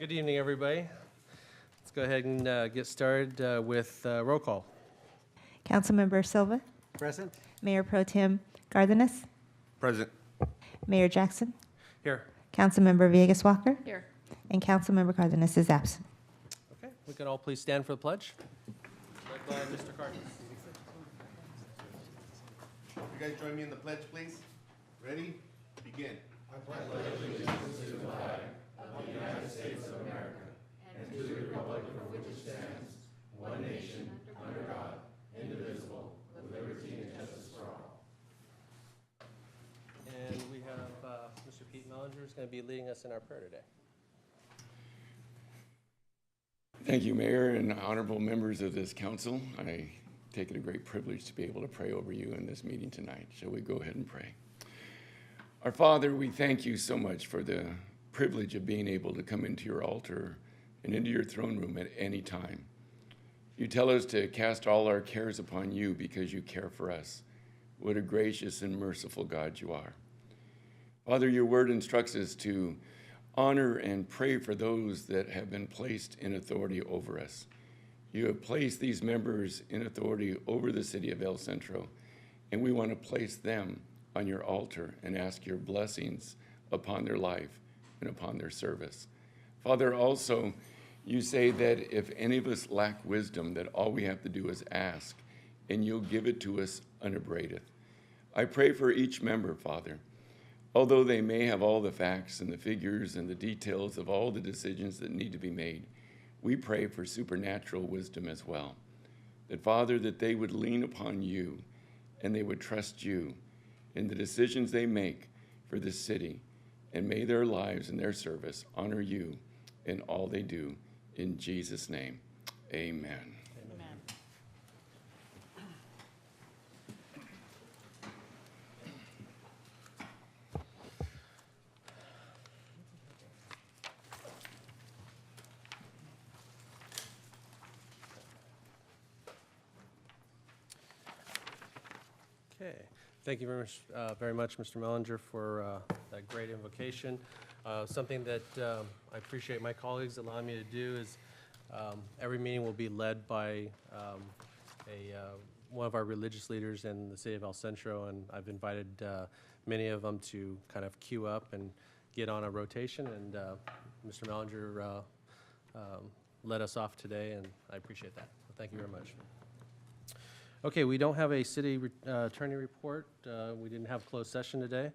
Good evening, everybody. Let's go ahead and get started with roll call. Councilmember Silva, Present. Mayor Pro Tem Cardenas, Present. Mayor Jackson, Here. Councilmember Villegas Walker, Here. and Councilmember Cardenas is absent. Okay, we can all please stand for the pledge. Led by Mr. Cardenas. You guys join me in the pledge, please. Ready? Begin. And we have Mr. Pete Mellinger is going to be leading us in our prayer today. Thank you, Mayor and honorable members of this council. I take it a great privilege to be able to pray over you in this meeting tonight. Shall we go ahead and pray? Our Father, we thank you so much for the privilege of being able to come into your altar and into your throne room at any time. You tell us to cast all our cares upon you because you care for us. What a gracious and merciful God you are. Father, your word instructs us to honor and pray for those that have been placed in authority over us. You have placed these members in authority over the city of El Centro, and we want to place them on your altar and ask your blessings upon their life and upon their service. Father, also, you say that if any of us lack wisdom, that all we have to do is ask, and you'll give it to us unabraded. I pray for each member, Father. Although they may have all the facts and the figures and the details of all the decisions that need to be made, we pray for supernatural wisdom as well. That, Father, that they would lean upon you and they would trust you in the decisions they make for this city, and may their lives and their service honor you in all they do. In Jesus' name, amen. Okay. Thank you very much, Mr. Mellinger, for that great invocation. Something that I appreciate my colleagues allowing me to do is every meeting will be led by one of our religious leaders in the city of El Centro, and I've invited many of them to kind of queue up and get on a rotation, and Mr. Mellinger led us off today, and I appreciate that. So thank you very much. Okay, we don't have a city attorney report. We didn't have closed session today.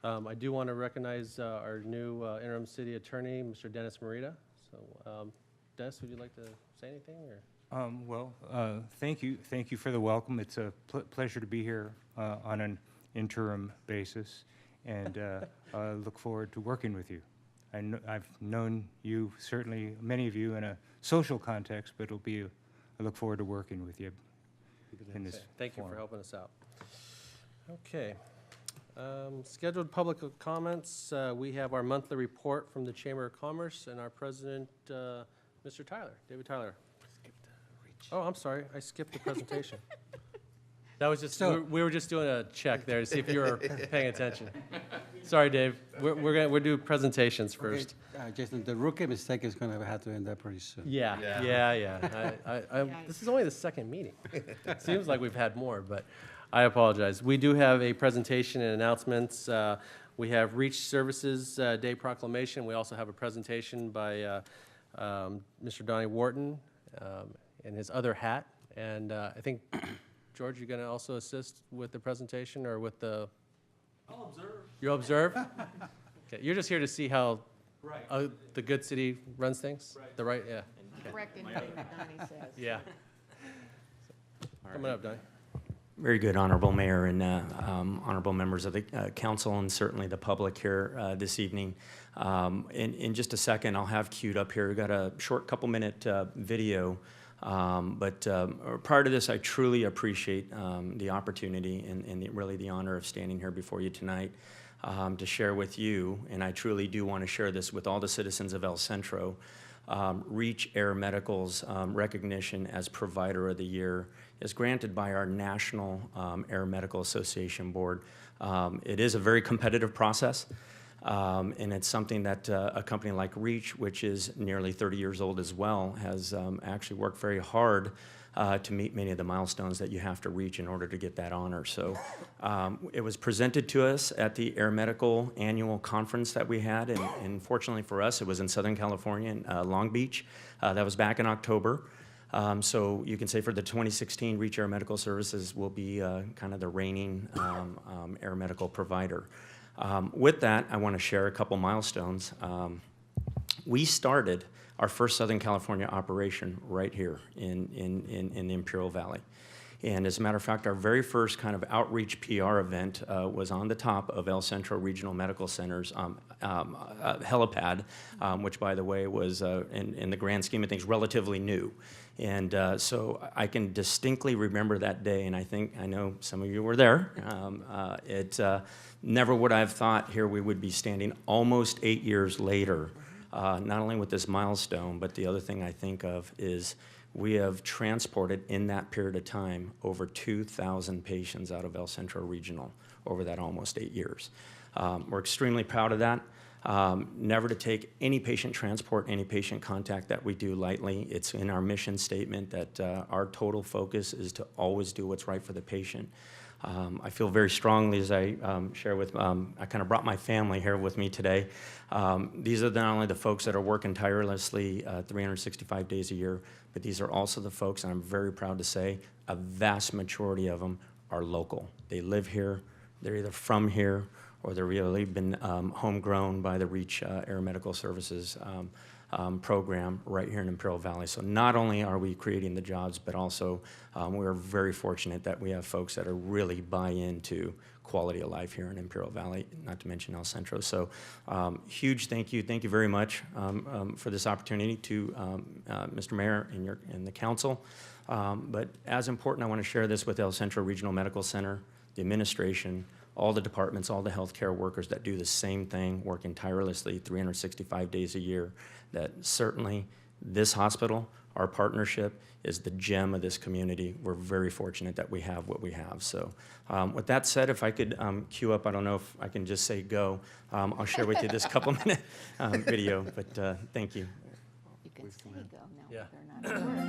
I do want to recognize our new interim city attorney, Mr. Dennis Morita. So, Dennis, would you like to say anything? Or? Thank you. Thank you for the welcome. It's a pleasure to be here on an interim basis, and I look forward to working with you. I've known you, certainly many of you, in a social context, but I look forward to working with you in this Thank you forum. for helping us out. Okay. Scheduled public comments. We have our monthly report from the Chamber of Commerce and our president, Mr. Tyler, David Tyler. Oh, I'm sorry. I skipped the presentation. That was just, we were just doing a check there to see if you were paying attention. Sorry, Dave. We'll do presentations first. Okay, Jason, the rookie mistake is going to have to end up pretty soon. Yeah. This is only the second meeting. It seems like we've had more, but I apologize. We do have a presentation and announcements. We have Reach Services Day Proclamation. We also have a presentation by Mr. Donnie Wharton in his other hat. And I think, George, you're going to also assist with the presentation or with the... I'll observe. You'll observe? Okay. You're just here to see how the good city runs things? Right. The right, yeah. Okay. Correct anything that Donnie says. Yeah. Coming up, Donnie. Very good, Honorable Mayor and honorable members of the council and certainly the public here this evening. In just a second, I'll have queued up here. We've got a short couple-minute video. But prior to this, I truly appreciate the opportunity and really the honor of standing here before you tonight to share with you, and I truly do want to share this with all the citizens of El Centro, Reach Air Medical's recognition as Provider of the Year is granted by our National Air Medical Association Board. It is a very competitive process. And it's something that a company like Reach, which is nearly 30 years old as well, has actually worked very hard to meet many of the milestones that you have to reach in order to get that honor. So it was presented to us at the Air Medical annual conference that we had, and fortunately for us, it was in Southern California, in Long Beach. That was back in October. So you can say for the 2016 Reach Air Medical Services will be kind of the reigning air medical provider. With that, I want to share a couple milestones. We started our first Southern California operation right here in the Imperial Valley. And as a matter of fact, our very first kind of outreach PR event was on the top of El Centro Regional Medical Center's helipad, which, by the way, was, in the grand scheme of things, relatively new. And so I can distinctly remember that day, and I know some of you were there. Never would I have thought here we would be standing almost 8 years later, not only with this milestone, but the other thing I think of is we have transported in that period of time over 2,000 patients out of El Centro Regional over that almost 8 years. We're extremely proud of that. Never to take any patient transport, any patient contact that we do lightly. It's in our mission statement that our total focus is to always do what's right for the patient. I feel very strongly as I share with, I kind of brought my family here with me today. These are not only the folks that are working tirelessly 365 days a year, but these are also the folks, and I'm very proud to say, a vast majority of them are local. They live here, they're either from here, or they're really been homegrown by the Reach Air Medical Services program right here in Imperial Valley. So not only are we creating the jobs, but also we're very fortunate that we have folks that are really buy into quality of life here in Imperial Valley, not to mention El Centro. So huge thank you very much for this opportunity to Mr. Mayor and the council. But as important, I want to share this with El Centro Regional Medical Center, the administration, all the departments, all the healthcare workers that do the same thing, working tirelessly 365 days a year, that certainly this hospital, our partnership, is the gem of this community. We're very fortunate that we have what we have. So with that said, if I could queue up, I don't know if I can just say go, I'll share with you this couple-minute video, but thank you. You can say go now, Yeah. whether or not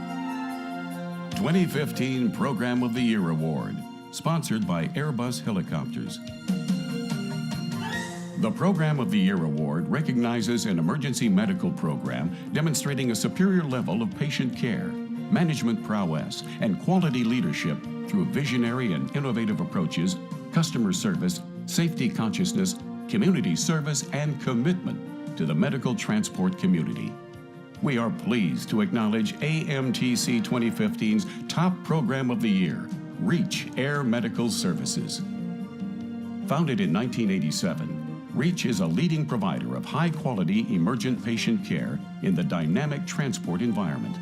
it works. 2015 Program of the Year Award, sponsored by Airbus Helicopters. The Program of the Year Award recognizes an emergency medical program demonstrating a superior level of patient care, management prowess, and quality leadership through visionary and innovative approaches, customer service, safety consciousness, community service, and commitment to the medical transport community. We are pleased to acknowledge AMTC 2015's top Program of the Year, Reach Air Medical Services. Founded in 1987, Reach is a leading provider of high-quality emergent patient care in the dynamic transport environment.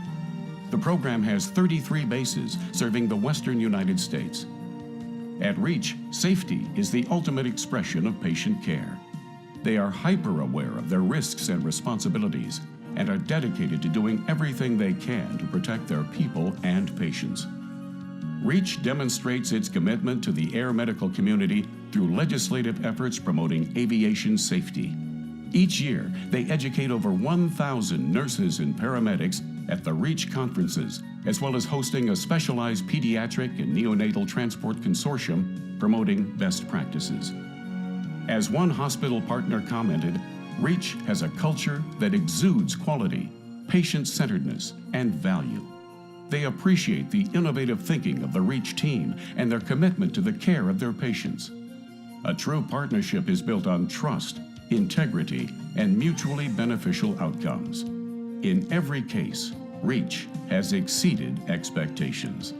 The program has 33 bases serving the western United States. At Reach, safety is the ultimate expression of patient care. They are hyper-aware of their risks and responsibilities and are dedicated to doing everything they can to protect their people and patients. Reach demonstrates its commitment to the air medical community through legislative efforts promoting aviation safety. Each year, they educate over 1,000 nurses and paramedics at the Reach conferences, as well as hosting a specialized pediatric and neonatal transport consortium promoting best practices. As one hospital partner commented, Reach has a culture that exudes quality, patient-centeredness, and value. They appreciate the innovative thinking of the Reach team and their commitment to the care of their patients. A true partnership is built on trust, integrity, and mutually beneficial outcomes. In every case, Reach has exceeded expectations.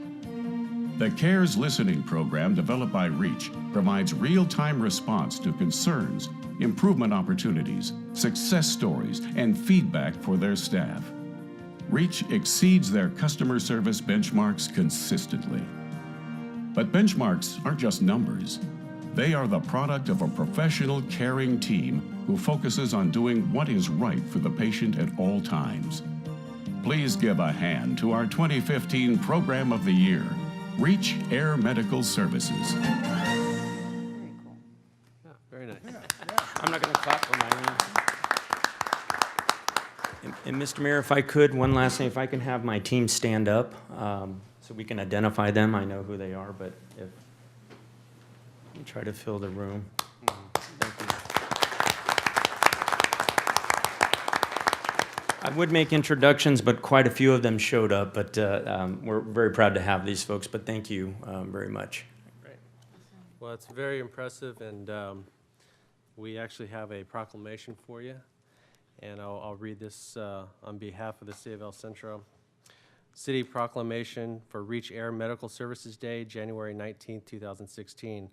The CARES Listening Program developed by Reach provides real-time response to concerns, improvement opportunities, success stories, and feedback for their staff. Reach exceeds their customer service benchmarks consistently. But benchmarks aren't just numbers. They are the product of a professional, caring team who focuses on doing what is right for the patient at all times. Please give a hand to our 2015 Program of the Year, Reach Air Medical Services. Very cool. Yeah, very nice. I'm not going to clap. And Mr. Mayor, if I could, one last thing, if I can have my team stand up so we can identify them. I know who they are, but if, let me try to fill the room. Thank you. I would make introductions, but quite a few of them showed up, but we're very proud to have these folks, but thank you very much. Great. Well, it's very impressive, and we actually have a proclamation for you, and I'll read this on behalf of the City of El Centro. City Proclamation for Reach Air Medical Services Day, January 19th, 2016.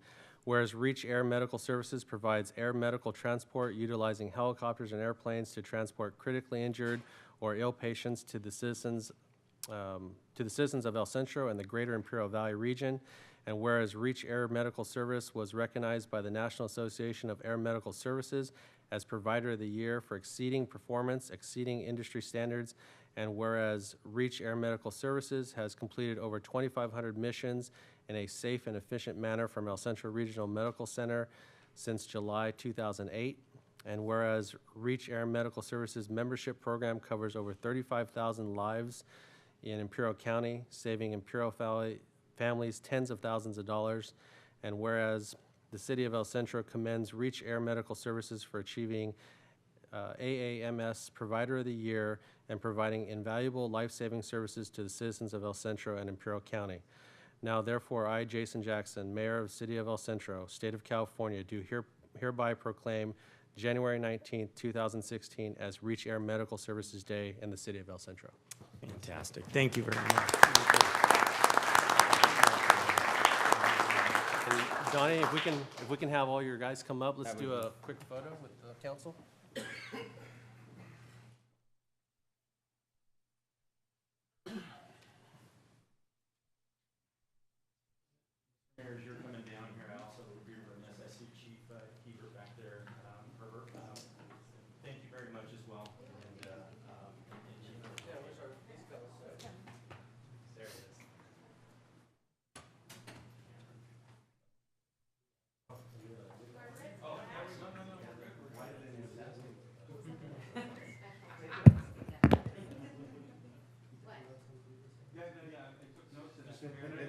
Whereas Reach Air Medical Services provides air medical transport utilizing helicopters and airplanes to transport critically injured or ill patients to the citizens of El Centro and the greater Imperial Valley region. And whereas Reach Air Medical Service was recognized by the National Association of Air Medical Services as Provider of the Year for exceeding performance, exceeding industry standards, and whereas Reach Air Medical Services has completed over 2,500 missions in a safe and efficient manner from El Centro Regional Medical Center since July 2008, and whereas Reach Air Medical Services membership program covers over 35,000 lives in Imperial County, saving Imperial families tens of thousands of dollars, and whereas the City of El Centro commends Reach Air Medical Services for achieving AAMS Provider of the Year and providing invaluable life-saving services to the citizens of El Centro and Imperial County. Now, therefore, I, Jason Jackson, Mayor of the City of El Centro, State of California, do hereby proclaim January 19th, 2016 as Reach Air Medical Services Day in the City of El Centro. Fantastic. Thank you very much. And Donnie, if we can have all your guys come up, let's do a quick photo with the council. Mayor, as you're coming down here, I also would be remiss. I see Chief Hebert back there, Herbert. Thank you very much as well. And Chief there it is.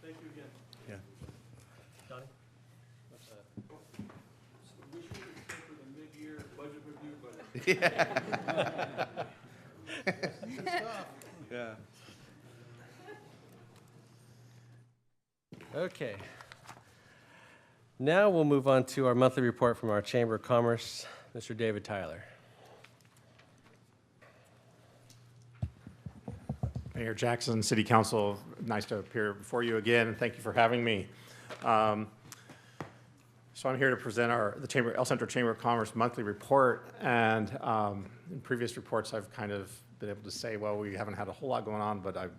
Thank you again. Yeah. Donnie? Wish we could stay for the mid-year budget review, but Yeah. Okay. Now we'll move on to our monthly report from our Chamber of Commerce, Mr. David Tyler. Mayor Jackson, City Council, nice to appear before you again, and thank you for having me. So I'm here to present the El Centro Chamber of Commerce monthly report, and in previous reports I've kind of been able to say, well, we haven't had a whole lot going on, but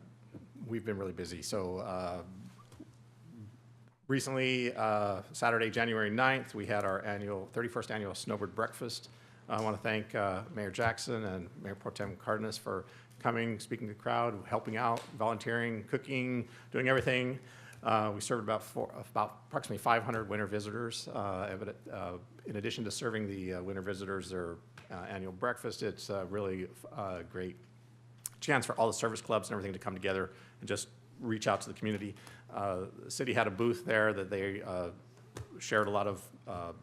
we've been really busy. So recently, Saturday, January 9th, we had our 31st annual Snowbird Breakfast. I want to thank Mayor Jackson and Mayor Pro Tem Cardenas for coming, speaking to the crowd, helping out, volunteering, cooking, doing everything. We served about approximately 500 winter visitors. In addition to serving the winter visitors their annual breakfast, it's really a great chance for all the service clubs and everything to come together and just reach out to the community. The city had a booth there that they shared a lot of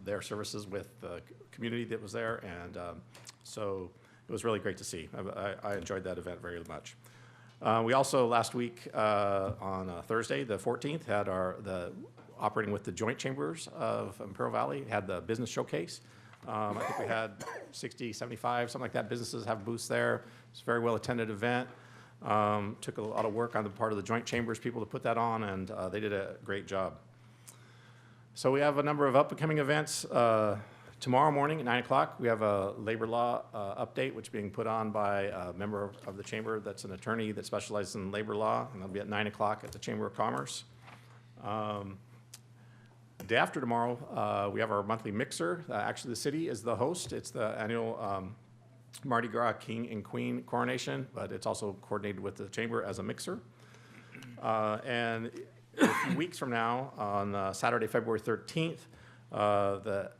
their services with the community that was there, and so it was really great to see. I enjoyed that event very much. We also, last week, on Thursday, the 14th, had operating with the Joint Chambers of Imperial Valley, had the business showcase. I think we had 60, 75, something like that, businesses have booths there. It's a very well-attended event. Took a lot of work on the part of the Joint Chambers people to put that on, and they did a great job. So we have a number of upcoming events. Tomorrow morning at 9 o'clock, we have a labor law update, which is being put on by a member of the chamber that's an attorney that specializes in labor law, and that'll be at 9 o'clock at the Chamber of Commerce. The day after tomorrow, we have our monthly mixer. Actually, the city is the host. It's the annual Mardi Gras King and Queen coronation, but it's also coordinated with the chamber as a mixer. And a few weeks from now, on Saturday, February 13th, the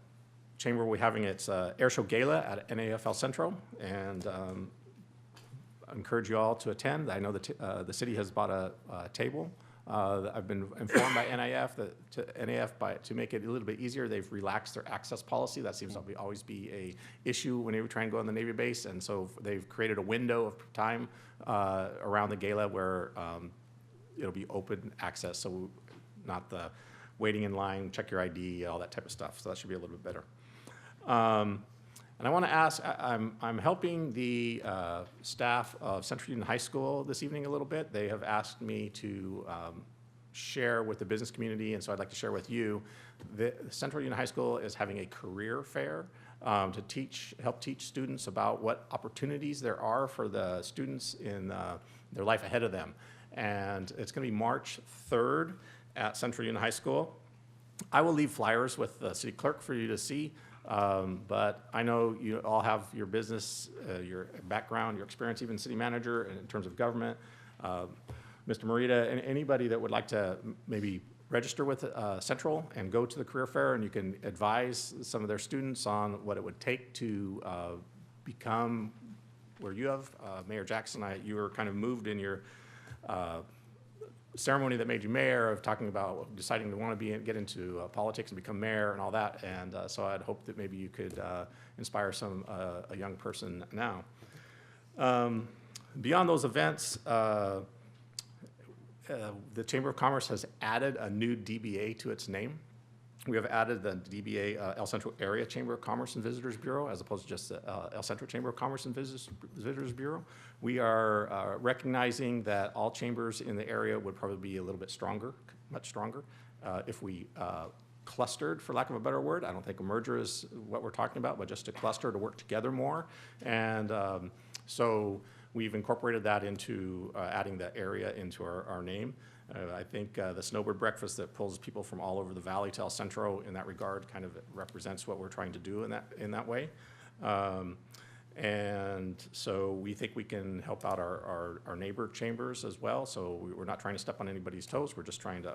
chamber will be having its air show gala at NAFL Centro, and I encourage you all to attend. I know that the city has bought a table. I've been informed by NAF to make it a little bit easier, they've relaxed their access policy. That seems to always be a issue whenever you try and go on the Navy base, and so they've created a window of time around the gala where it'll be open access, so not the waiting in line, check your ID, all that type of stuff. So that should be a little bit better. And I want to ask, I'm helping the staff of Central Union High School this evening a little bit. They have asked me to share with the business community, and so I'd like to share with you. The Central Union High School is having a career fair to help teach students about what opportunities there are for the students in their life ahead of them. And it's going to be March 3rd at Central Union High School. I will leave flyers with the city clerk for you to see. But I know you all have your business, your background, your experience, even city manager in terms of government. Mr. Morita, and anybody that would like to maybe register with Central and go to the career fair, and you can advise some of their students on what it would take to become where you have. Mayor Jackson, you were kind of moved in your ceremony that made you mayor, of talking about deciding to want to get into politics and become mayor and all that. And so I'd hope that maybe you could inspire a young person now. Beyond those events, the Chamber of Commerce has added a new DBA to its name. We have added the DBA El Centro Area Chamber of Commerce and Visitors Bureau, as opposed to just the El Centro Chamber of Commerce and Visitors Bureau. We are recognizing that all chambers in the area would probably be a little bit stronger, much stronger, if we clustered, for lack of a better word. I don't think a merger is what we're talking about, but just a cluster to work together more. And so we've incorporated that into adding the area into our name. I think the Snowbird Breakfast that pulls people from all over the valley to El Centro in that regard kind of represents what we're trying to do in that way. And so we think we can help out our neighbor chambers as well. So we're not trying to step on anybody's toes. We're just trying to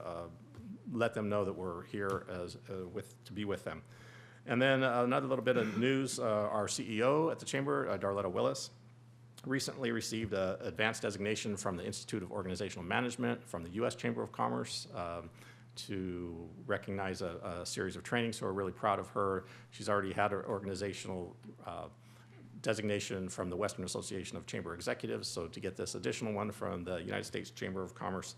let them know that we're here to be with them. And then another little bit of news, our CEO at the chamber, Darletta Willis, recently received an advanced designation from the Institute of Organizational Management from the U.S. Chamber of Commerce to recognize a series of trainings. So we're really proud of her. She's already had her organizational designation from the Western Association of Chamber Executives. So to get this additional one from the United States Chamber of Commerce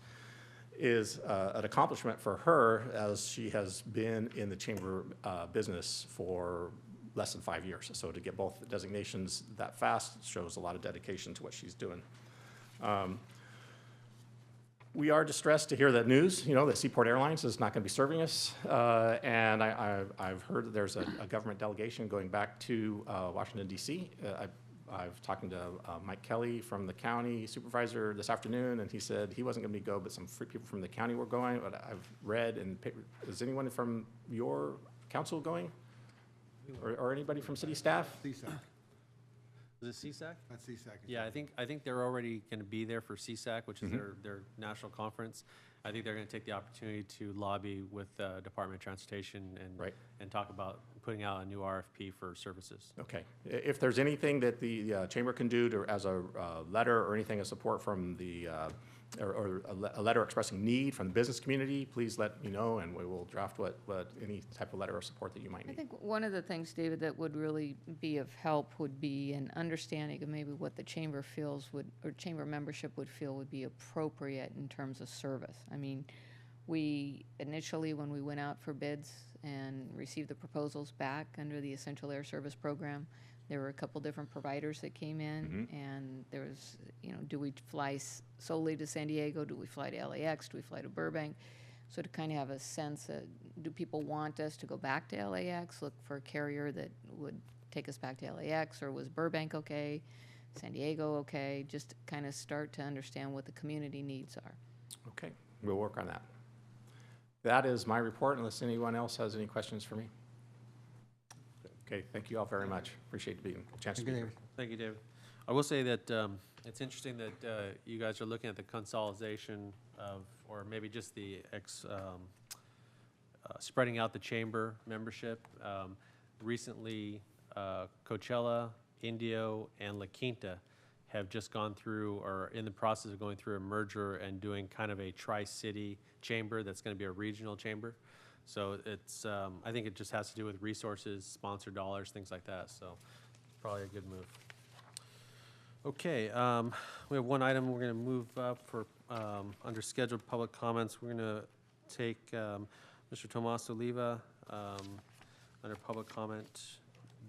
is an accomplishment for her, as she has been in the chamber business for less than 5 years. So to get both designations that fast shows a lot of dedication to what she's doing. We are distressed to hear that news, that Seaport Airlines is not going to be serving us. And I've heard that there's a government delegation going back to Washington, D.C. I've talking to Mike Kelly from the county supervisor this afternoon, and he said he wasn't going to go, but some people from the county were going. But I've read, and is anyone from your council going? Or anybody from city staff? CSAC. Is it CSAC? That's CSAC. Yeah, I think they're already going to be there for CSAC, which is their national conference. I think they're going to take the opportunity to lobby with the Department of Transportation and talk about putting out a new RFP for services. Okay. If there's anything that the chamber can do as a letter or anything of support from the or a letter expressing need from the business community, please let me know, and we will draft what any type of letter of support that you might I need. think one of the things, David, that would really be of help would be an understanding of maybe what the chamber feels would, or chamber membership would feel would be appropriate in terms of service. I mean, we initially, when we went out for bids and received the proposals back under the Essential Air Service Program, there were a couple different providers that came in, and there was, do we fly solely to San Diego? Do we fly to LAX? Do we fly to Burbank? So to kind of have a sense of, do people want us to go back to LAX, look for a carrier that would take us back to LAX, or was Burbank okay, San Diego okay? Just kind of start to understand what the community needs are. Okay, we'll work on that. That is my report, unless anyone else has any questions for me. Okay, thank you all very much. Appreciate being a chance to be here. Thank you, David. I will say that it's interesting that you guys are looking at the consolidation of, or maybe just the spreading out the chamber membership. Recently, Coachella, Indio, and La Quinta have just gone through, or in the process of going through a merger and doing kind of a tri-city chamber that's going to be a regional chamber. So it's, I think it just has to do with resources, sponsor dollars, things like that. So probably a good move. Okay, we have one item we're going to move up for under scheduled public comments. We're going to take Mr. Tomas Oliva under public comment,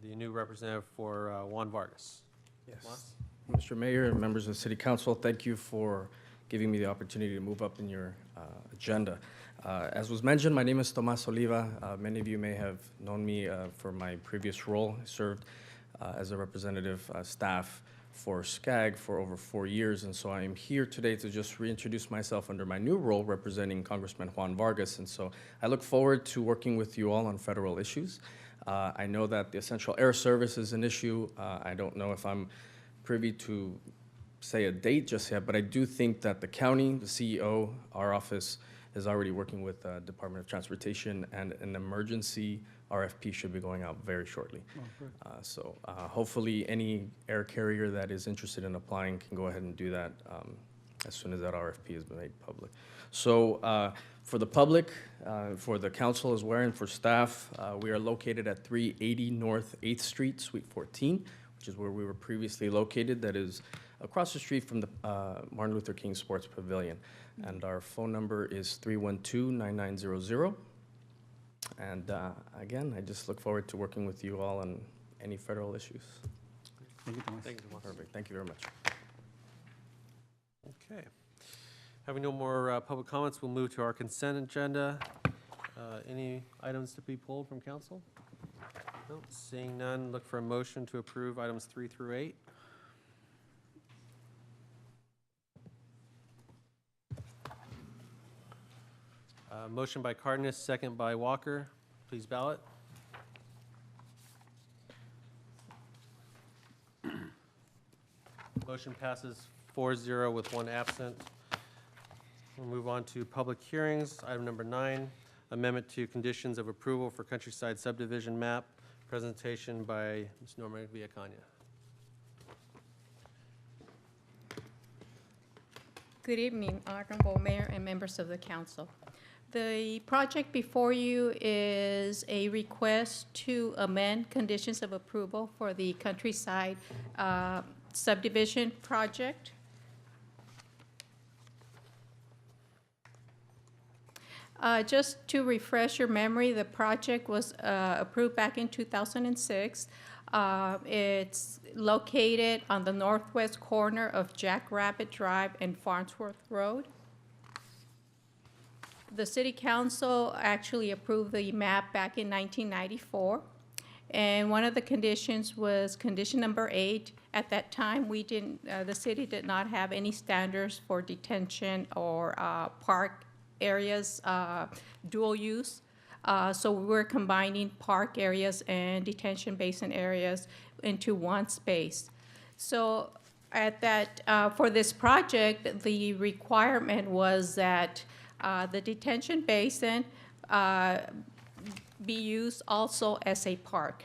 the new representative for Juan Vargas. Yes. Tomas? Mr. Mayor and members of the City Council, thank you for giving me the opportunity to move up in your agenda. As was mentioned, my name is Tomas Oliva. Many of you may have known me for my previous role. I served as a representative staff for SCAG for over 4 years, and so I am here today to just reintroduce myself under my new role representing Congressman Juan Vargas, and so I look forward to working with you all on federal issues. I know that the Essential Air Service is an issue. I don't know if I'm privy to say a date just yet, but I do think that the county, the CEO, our office is already working with the Department of Transportation, and an emergency RFP should be going out very shortly. So hopefully any air carrier that is interested in applying can go ahead and do that as soon as that RFP has been made public. So for the public, for the council as well, and for staff, we are located at 380 North 8th Street, Suite 14, which is where we were previously located. That is across the street from the Martin Luther King Sports Pavilion. And our phone number is 312-9900. And again, I just look forward to working with you all on any federal issues. Thank you, Tomas. Thank you, Tomas. Perfect. Thank you very much. Okay. Having no more public comments, we'll move to our consent agenda. Any items to be pulled from council? No, seeing none, look for a motion to approve items 3 through 8. Motion by Cardenas, second by Walker. Please ballot. Motion passes 4-0 with one absent. We'll move on to public hearings. Item number 9, amendment to conditions of approval for Countryside subdivision map. Presentation by Ms. Norma Villacana. Good evening, Honorable Mayor and members of the council. The project before you is a request to amend conditions of approval for the Countryside subdivision project. Just to refresh your memory, the project was approved back in 2006. It's located on the northwest corner of Jackrabbit Drive and Farnsworth Road. The City Council actually approved the map back in 1994. And one of the conditions was condition number 8. At that time, we didn't, the city did not have any standards for detention or park areas, dual use. So we were combining park areas and detention basin areas into one space. So at that, for this project, the requirement was that the detention basin be used also as a park.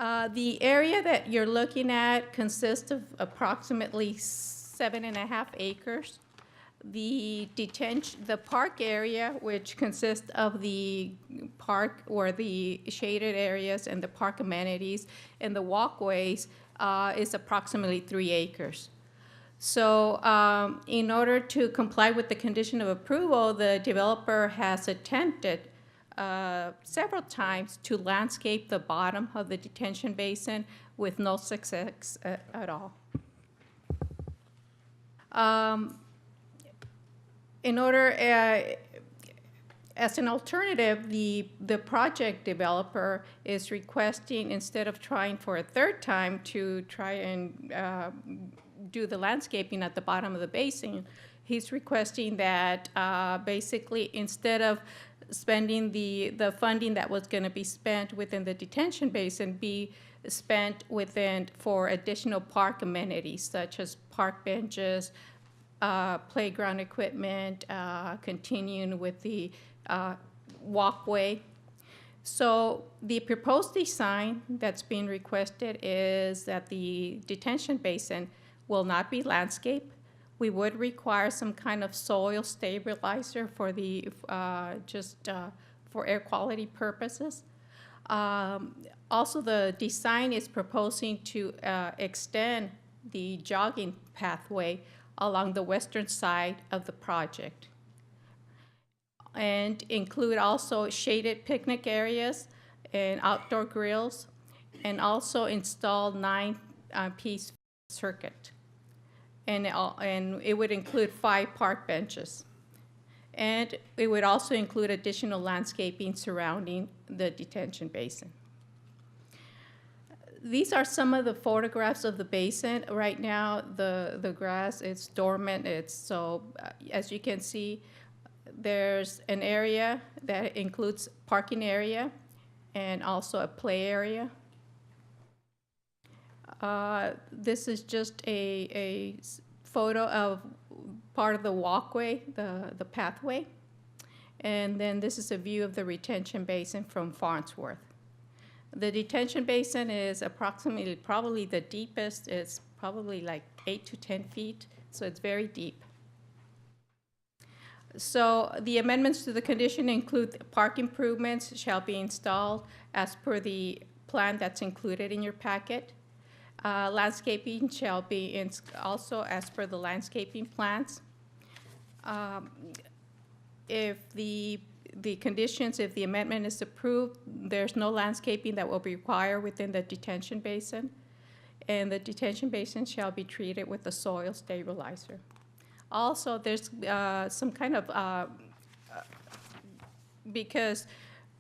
The area that you're looking at consists of approximately 7.5 acres. The park area, which consists of the park or the shaded areas and the park amenities and the walkways, is approximately 3 acres. So in order to comply with the condition of approval, the developer has attempted several times to landscape the bottom of the detention basin with no success at all. As an alternative, the project developer is requesting, instead of trying for a third time to try and do the landscaping at the bottom of the basin, he's requesting that basically instead of spending the funding that was going to be spent within the detention basin be spent for additional park amenities such as park benches, playground equipment, continuing with the walkway. So the proposed design that's being requested is that the detention basin will not be landscaped. We would require some kind of soil stabilizer for the for air quality purposes. Also, the design is proposing to extend the jogging pathway along the western side of the project and include also shaded picnic areas and outdoor grills, and also install 9-piece circuit. And it would include 5 park benches. And it would also include additional landscaping surrounding the detention basin. These are some of the photographs of the basin. Right now, the grass is dormant. As you can see, there's an area that includes parking area and also a play area. This is just a photo of part of the walkway, the pathway. And then this is a view of the retention basin from Farnsworth. The detention basin is approximately, probably the deepest, it's probably like 8 to 10 feet, so it's very deep. So the amendments to the condition include park improvements shall be installed as per the plan that's included in your packet. Landscaping shall be also as per the landscaping plans. If the conditions, if the amendment is approved, there's no landscaping that will be required within the detention basin, and the detention basin shall be treated with a soil stabilizer. Also, there's some kind of, because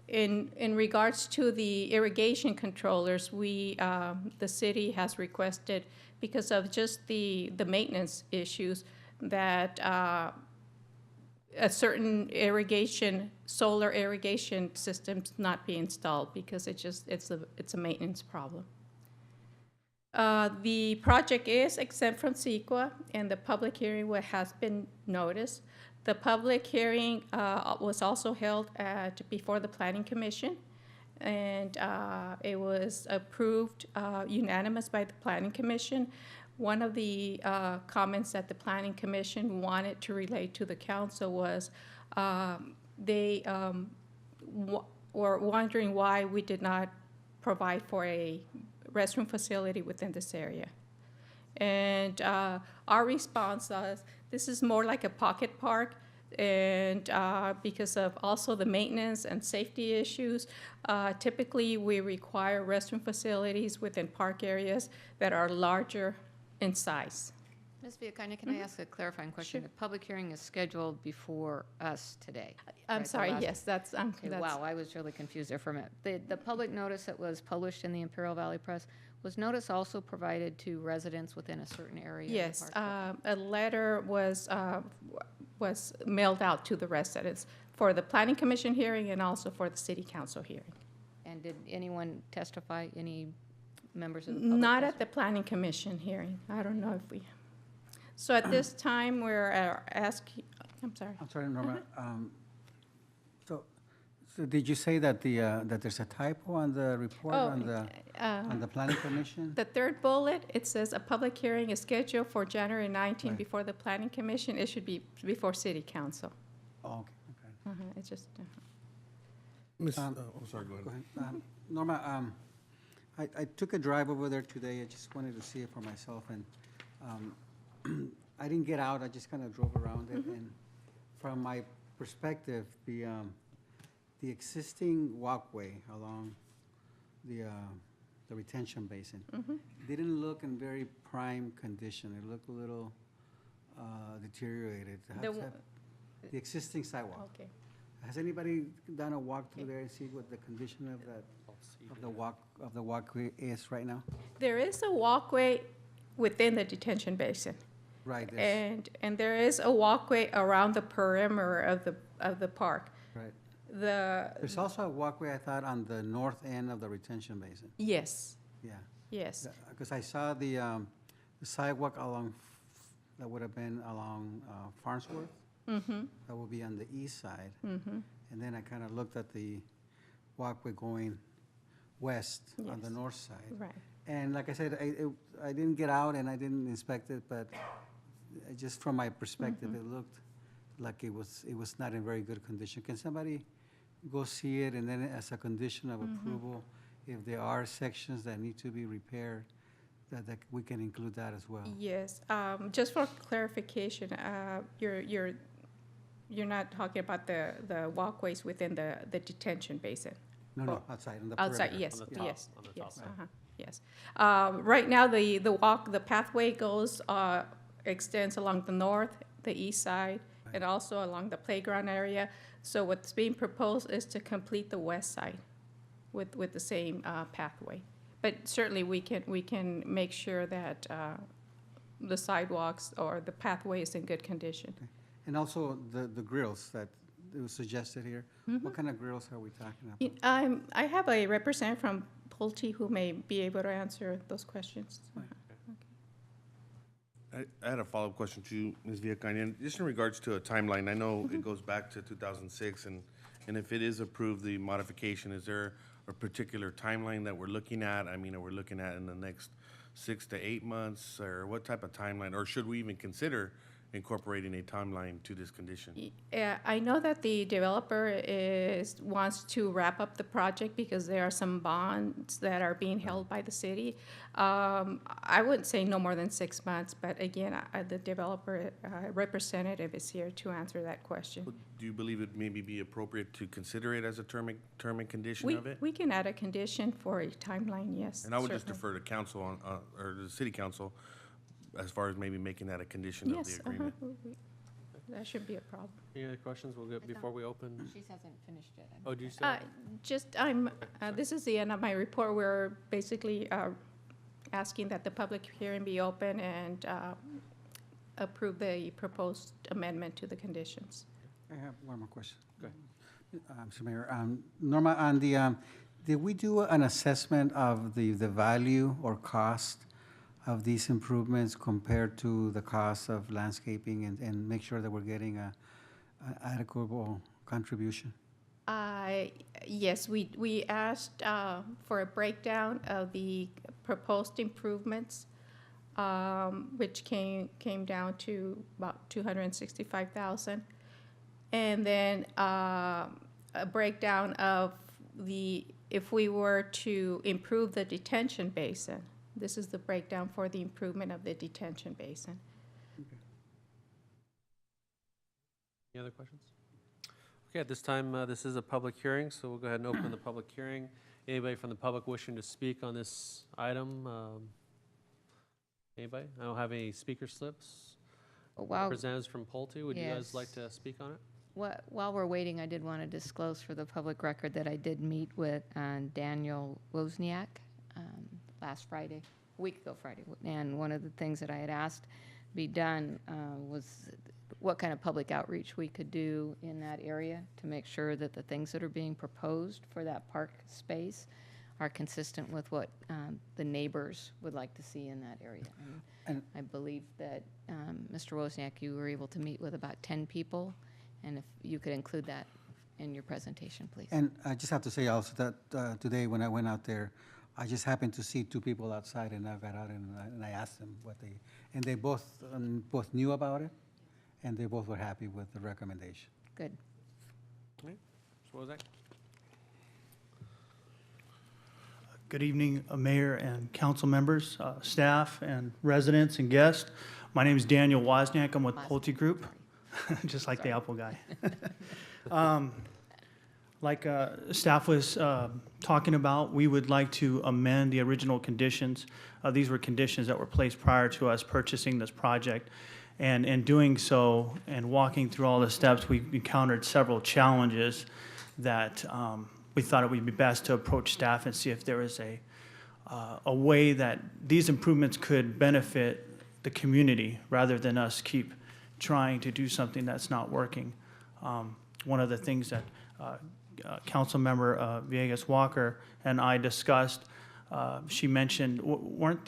in regards to the irrigation controllers, the city has requested, because of just the maintenance issues, that a certain solar irrigation systems not be installed because it's a maintenance problem. The project is exempt from CEQA, and the public hearing has been noticed. The public hearing was also held before the Planning Commission, and it was approved unanimous by the Planning Commission. One of the comments that the Planning Commission wanted to relate to the council was they were wondering why we did not provide for a restroom facility within this area. And our response was, this is more like a pocket park, and because of also the maintenance and safety issues, typically we require restroom facilities within park areas that are larger in size. Ms. Villacana, can I ask a clarifying question? Sure. The public hearing is scheduled before us today. I'm right? sorry, The last- yes, that's, Okay, wow, I was really confused there for a minute. The public notice that was published in the Imperial Valley Press, was notice also provided to residents within a certain area? of the Yes, park? a letter was mailed out to the residents for the Planning Commission hearing and also for the City Council hearing. And did anyone testify, any members of the public? Not at the Planning Commission hearing. I don't know if we, so at this time, we're asking, I'm sorry. I'm sorry, Norma. So did you say that that there's a typo on the report Oh, on the planning commission? The third bullet, it says a public hearing is scheduled for January 19 Right. before the planning commission. It should be before city council. Oh, okay. It's just, Miss, Um, sorry, go ahead. Go ahead. Norma, I took a drive over there today. I just wanted to see it for myself, and I didn't get out. I just kind of drove around it, and from my perspective, the existing walkway along the retention basin didn't look in very prime condition. It looked a little deteriorated. The existing sidewalk. okay. Has anybody done a walk through there and see what the condition of the walkway is right now? There is a walkway within the detention basin. Right, there's, And there is a walkway around the perimeter of the park. right. The, There's also a walkway, I thought, on the north end of the retention basin. yes, Yeah. yes. Because I saw the sidewalk along, that would have been along Farnsworth. That would be on the east side. And then I kind of looked at the walkway going west on the Yes. north side. Right. And like I said, I didn't get out and I didn't inspect it, but just from my perspective, it looked like it was not in very good condition. Can somebody go see it, and then as a condition of approval, if there are sections that need to be repaired, that we can include that as well? Yes, just for clarification, you're not talking about the walkways within the detention basin? No, outside, on the Outside, perimeter. yes, On the top, yes, on the top yes, side. yes. Right now, the pathway goes, extends along the north, the east side, and also along the playground area. So what's being proposed is to complete the west side with the same pathway. But certainly, we can make sure that the sidewalks or the pathway is in good condition. And also the grills that it was suggested here. What kind of grills are we talking about? I have a representative from Pulte who may be able to answer those questions. I had a follow-up question to you, Ms. Villacanian. Just in regards to a timeline, I know it goes back to 2006, and if it is approved, the modification, is there a particular timeline that we're looking at? I mean, are we looking at in the next 6 to 8 months, or what type of timeline? Or should we even consider incorporating a timeline to this condition? I know that the developer wants to wrap up the project because there are some bonds that are being held by the city. I wouldn't say no more than 6 months, but again, the developer representative is here to answer that question. Do you believe it maybe be appropriate to consider it as a term and condition of it? We can add a condition for a timeline, yes. And I would just certainly. defer to council or the city council as far as maybe making that a condition of the Yes, agreement. that shouldn't be a problem. Any other questions we'll get before we open? She hasn't finished it. Oh, do you say? This is the end of my report. We're basically asking that the public hearing be open and approve the proposed amendment to the conditions. I have one more question. Go ahead. Mr. Mayor, Norma, on the, did we do an assessment of the value or cost of these improvements compared to the cost of landscaping and make sure that we're getting an adequate contribution? Yes, we asked for a breakdown of the proposed improvements, which came down to about $265,000. And then a breakdown of if we were to improve the detention basin. This is the breakdown for the improvement of the detention basin. Any other questions? Okay, at this time, this is a public hearing, so we'll go ahead and open the public hearing. Anybody from the public wishing to speak on this item? Anybody? I don't have any speaker slips. While, Representatives from Pulte, would you guys Yes. like to speak on it? while we're waiting, I did want to disclose for the public record that I did meet with Daniel Wozniak last Friday, a week ago Friday. And one of the things that I had asked be done was what kind of public outreach we could do in that area to make sure that the things that are being proposed for that park space are consistent with what the neighbors would like to see in that area. And I believe that, Mr. Wozniak, you were able to meet with about 10 people, and if you could include that and your presentation, please. And I just have to say also that today when I went out there, I just happened to see two people outside, and I got out and I asked them what and they both knew about it, and they both were happy with the recommendation. Good. What was that? Good evening, Mayor and council members, staff and residents and guests. My name is Daniel Wozniak. I'm with Pulte Group, just like the Apple guy. Like staff was talking about, we would like to amend the original conditions. These were conditions that were placed prior to us purchasing this project. And in doing so and walking through all the steps, we encountered several challenges that we thought it would be best to approach staff and see if there was a way that these improvements could benefit the community rather than us keep trying to do something that's not working. One of the things that Councilmember Villegas Walker and I discussed, she mentioned, wasn't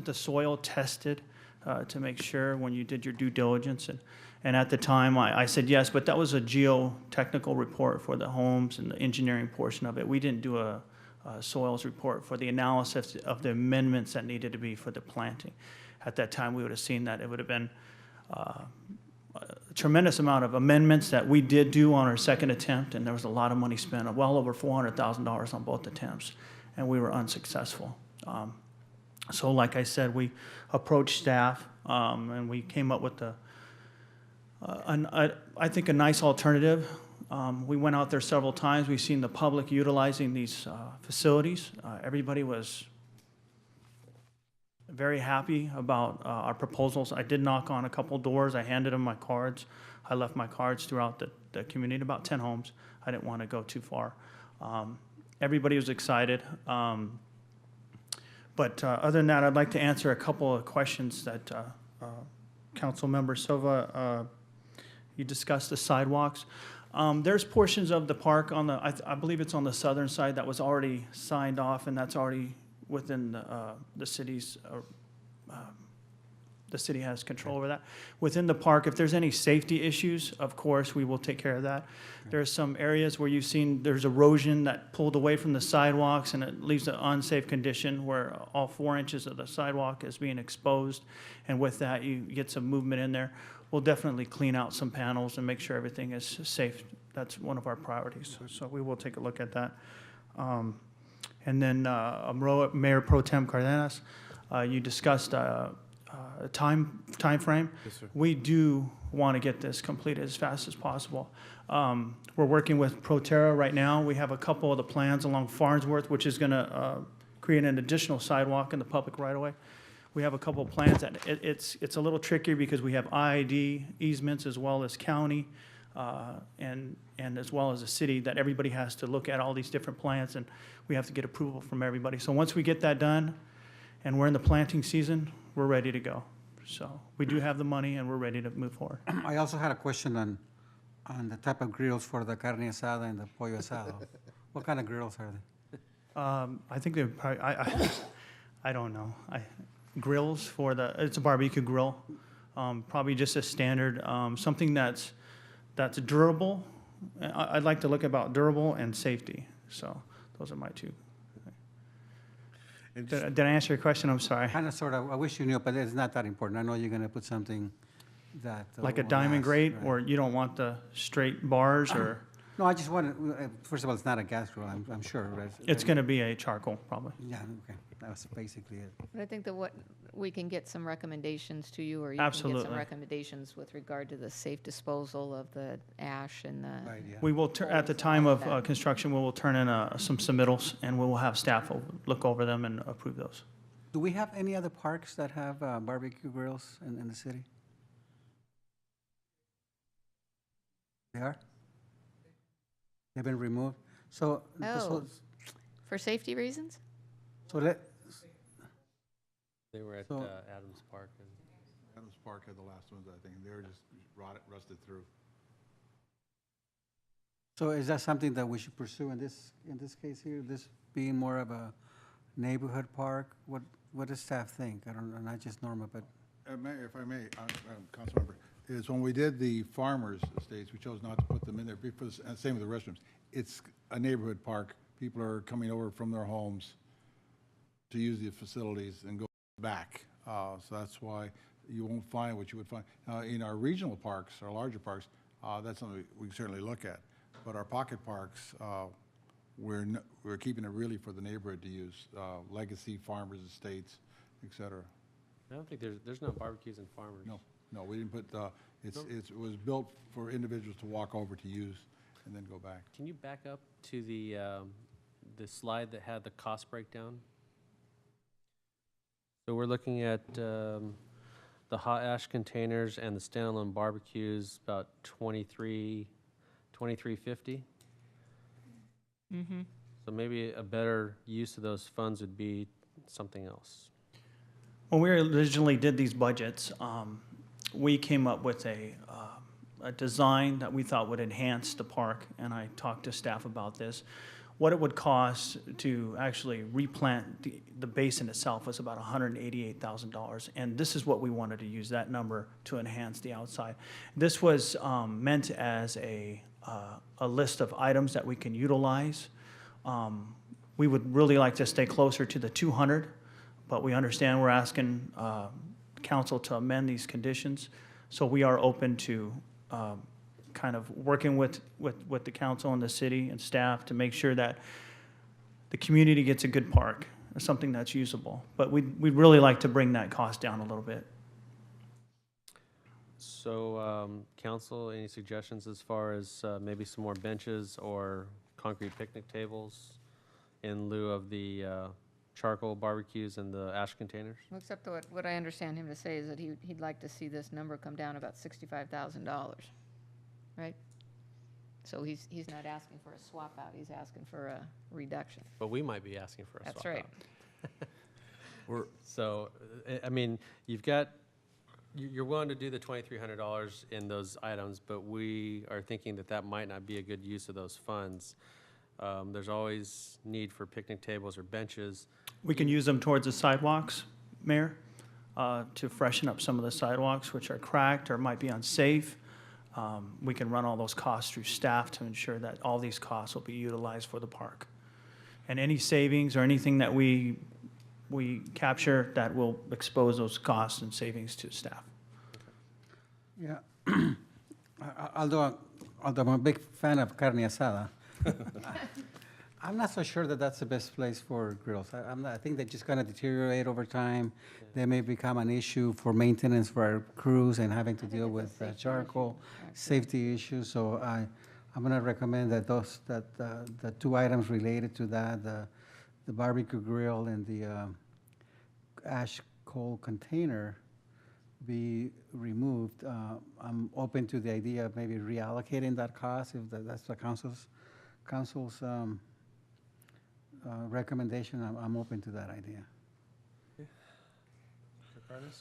the soil tested to make sure when you did your due diligence? And at the time, I said yes, but that was a geotechnical report for the homes and the engineering portion of it. We didn't do a soils report for the analysis of the amendments that needed to be for the planting. At that time, we would have seen that it would have been a tremendous amount of amendments that we did do on our second attempt, and there was a lot of money spent, well over $400,000 on both attempts, and we were unsuccessful. So like I said, we approached staff, and we came up with I think a nice alternative. We went out there several times. We've seen the public utilizing these facilities. Everybody was very happy about our proposals. I did knock on a couple doors. I handed them my cards. I left my cards throughout the community, about 10 homes. I didn't want to go too far. Everybody was excited. But other than that, I'd like to answer a couple of questions that Councilmember Silva, you discussed the sidewalks. There's portions of the park on I believe it's on the southern side that was already signed off, and that's already within the city's, the city has control over that. Within the park, if there's any safety issues, of course, we will take care of that. There are some areas where you've seen there's erosion that pulled away from the sidewalks, and it leaves an unsafe condition where all 4 inches of the sidewalk is being exposed. And with that, you get some movement in there. We'll definitely clean out some panels and make sure everything is safe. That's one of our priorities. So we will take a look at that. And then Mayor Pro Tem Cardenas, you discussed a time frame. Yes, sir. We do want to get this completed as fast as possible. We're working with Proterra right now. We have a couple of the plans along Farnsworth, which is going to create an additional sidewalk in the public right-of-way. We have a couple of plans that it's a little trickier because we have IID easements as well as county and as well as the city that everybody has to look at all these different plans, and we have to get approval from everybody. So once we get that done and we're in the planting season, we're ready to go. So we do have the money and we're ready to move forward. I also had a question on the type of grills for the carne asada and the pollo asado. What kind of grills are they? I think they probably, I don't know. Grills for it's a barbecue grill. Probably just a standard, something that's durable. I'd like to look about durable and safety. So those are my two. And Did I answer your question? I'm sorry. Kind of, sort of, I wish you knew, but it's not that important. I know you're going to put something that. Like a will diamond last, grate, right? or you don't want the straight bars, or? No, I just wanted, first of all, it's not a gas grill, I'm sure, right? It's going to be a charcoal, probably. Yeah, okay, that was basically it. But I think that we can get some recommendations to you, or you can get Absolutely. some recommendations with regard to the safe disposal of the ash and the. Right, yeah. We will, at the time of construction, we will turn in some submittals, and we will have staff look over them and approve those. Do we have any other parks that have barbecue grills in the city? They are? They've been removed? So, Oh, for safety reasons? so let, They were at So- Adams Park. Adams Park had the last ones, I think. They were just rusted through. so is that something that we should pursue in this case here? This being more of a neighborhood park? What does staff think? I don't know, not just Norma, but Mayor, if I may, Councilmember, is when we did the farmers estates, we chose not to put them in there because, and same with the restrooms. It's a neighborhood park. People are coming over from their homes to use the facilities and go back. So that's why you won't find what you would find. In our regional parks, our larger parks, that's something we can certainly look at. But our pocket parks, we're keeping it really for the neighborhood to use, legacy farmers estates, et cetera. I don't think there's no barbecues and farmers. No, we didn't put, it was built for individuals to walk over to use and then go back. Can you back up to the slide that had the cost breakdown? So we're looking at the hot ash containers and the standalone barbecues, about $23.50. Mm-hmm. So maybe a better use of those funds would be something else. When we originally did these budgets, we came up with a design that we thought would enhance the park, and I talked to staff about this. What it would cost to actually replant the basin itself was about $188,000, and this is what we wanted to use that number to enhance the outside. This was meant as a list of items that we can utilize. We would really like to stay closer to the 200, but we understand we're asking council to amend these conditions, so we are open to kind of working with the council and the city and staff to make sure that the community gets a good park, something that's usable. But we'd really like to bring that cost down a little bit. So, council, any suggestions as far as maybe some more benches or concrete picnic tables in lieu of the charcoal barbecues and the ash containers? Well, except what I understand him to say is that he'd like to see this number come down about $65,000, right? So he's not asking for a swap out, he's asking for a reduction. But we might be asking for a swap out. That's right. So, I mean, you're willing to do the $2,300 in those items, but we are thinking that might not be a good use of those funds. There's always need for picnic tables or benches. We can use them towards the sidewalks, Mayor, to freshen up some of the sidewalks which are cracked or might be unsafe. We can run all those costs through staff to ensure that all these costs will be utilized for the park. And any savings or anything that we capture, that will expose those costs and savings to staff. Yeah. Although I'm a big fan of carne asada, I'm not so sure that that's the best place for grills. I think they're just going to deteriorate over time. They may become an issue for maintenance for our crews and having to deal with charcoal safety issues. So I'm going to recommend that the two items related to that, the barbecue grill and the ash coal container, be removed. I'm open to the idea of maybe reallocating that cost if that's the council's recommendation. I'm open to that idea.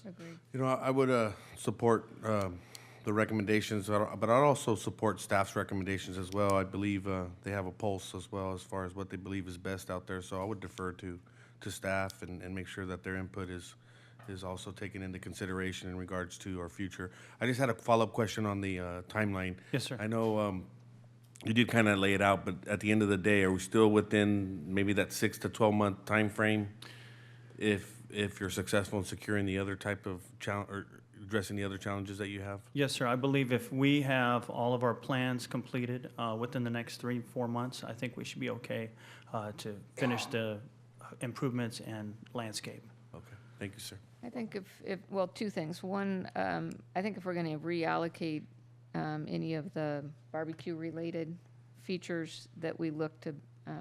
Agreed. You know, I would support the recommendations, but I'd also support staff's recommendations as well. I believe they have a pulse as well as far as what they believe is best out there. So I would defer to staff and make sure that their input is also taken into consideration in regards to our future. I just had a follow-up question on the timeline. Yes, sir. I know you did kind of lay it out, but at the end of the day, are we still within maybe that 6 to 12 month time frame if you're successful in securing the other type of challenge or addressing the other challenges that you have? Yes, sir. I believe if we have all of our plans completed within the next 3-4 months, I think we should be okay to finish the improvements and landscape. Okay, thank you, sir. I think well, two things. One, I think if we're going to reallocate any of the barbecue-related features, that we look to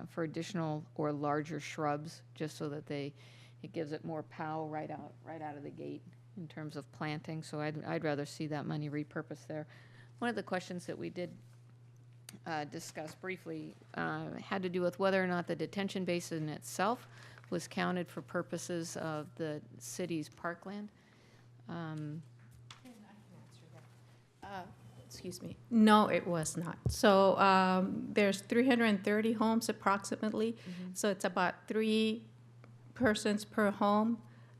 for additional or larger shrubs, just so that it gives it more pow right out of the gate in terms of planting. So I'd rather see that money repurposed there. One of the questions that we did discuss briefly had to do with whether or not the detention basin itself was counted for purposes of the city's parkland. Excuse me. No, it was not. So there's 330 homes approximately. So it's about 3 persons per home.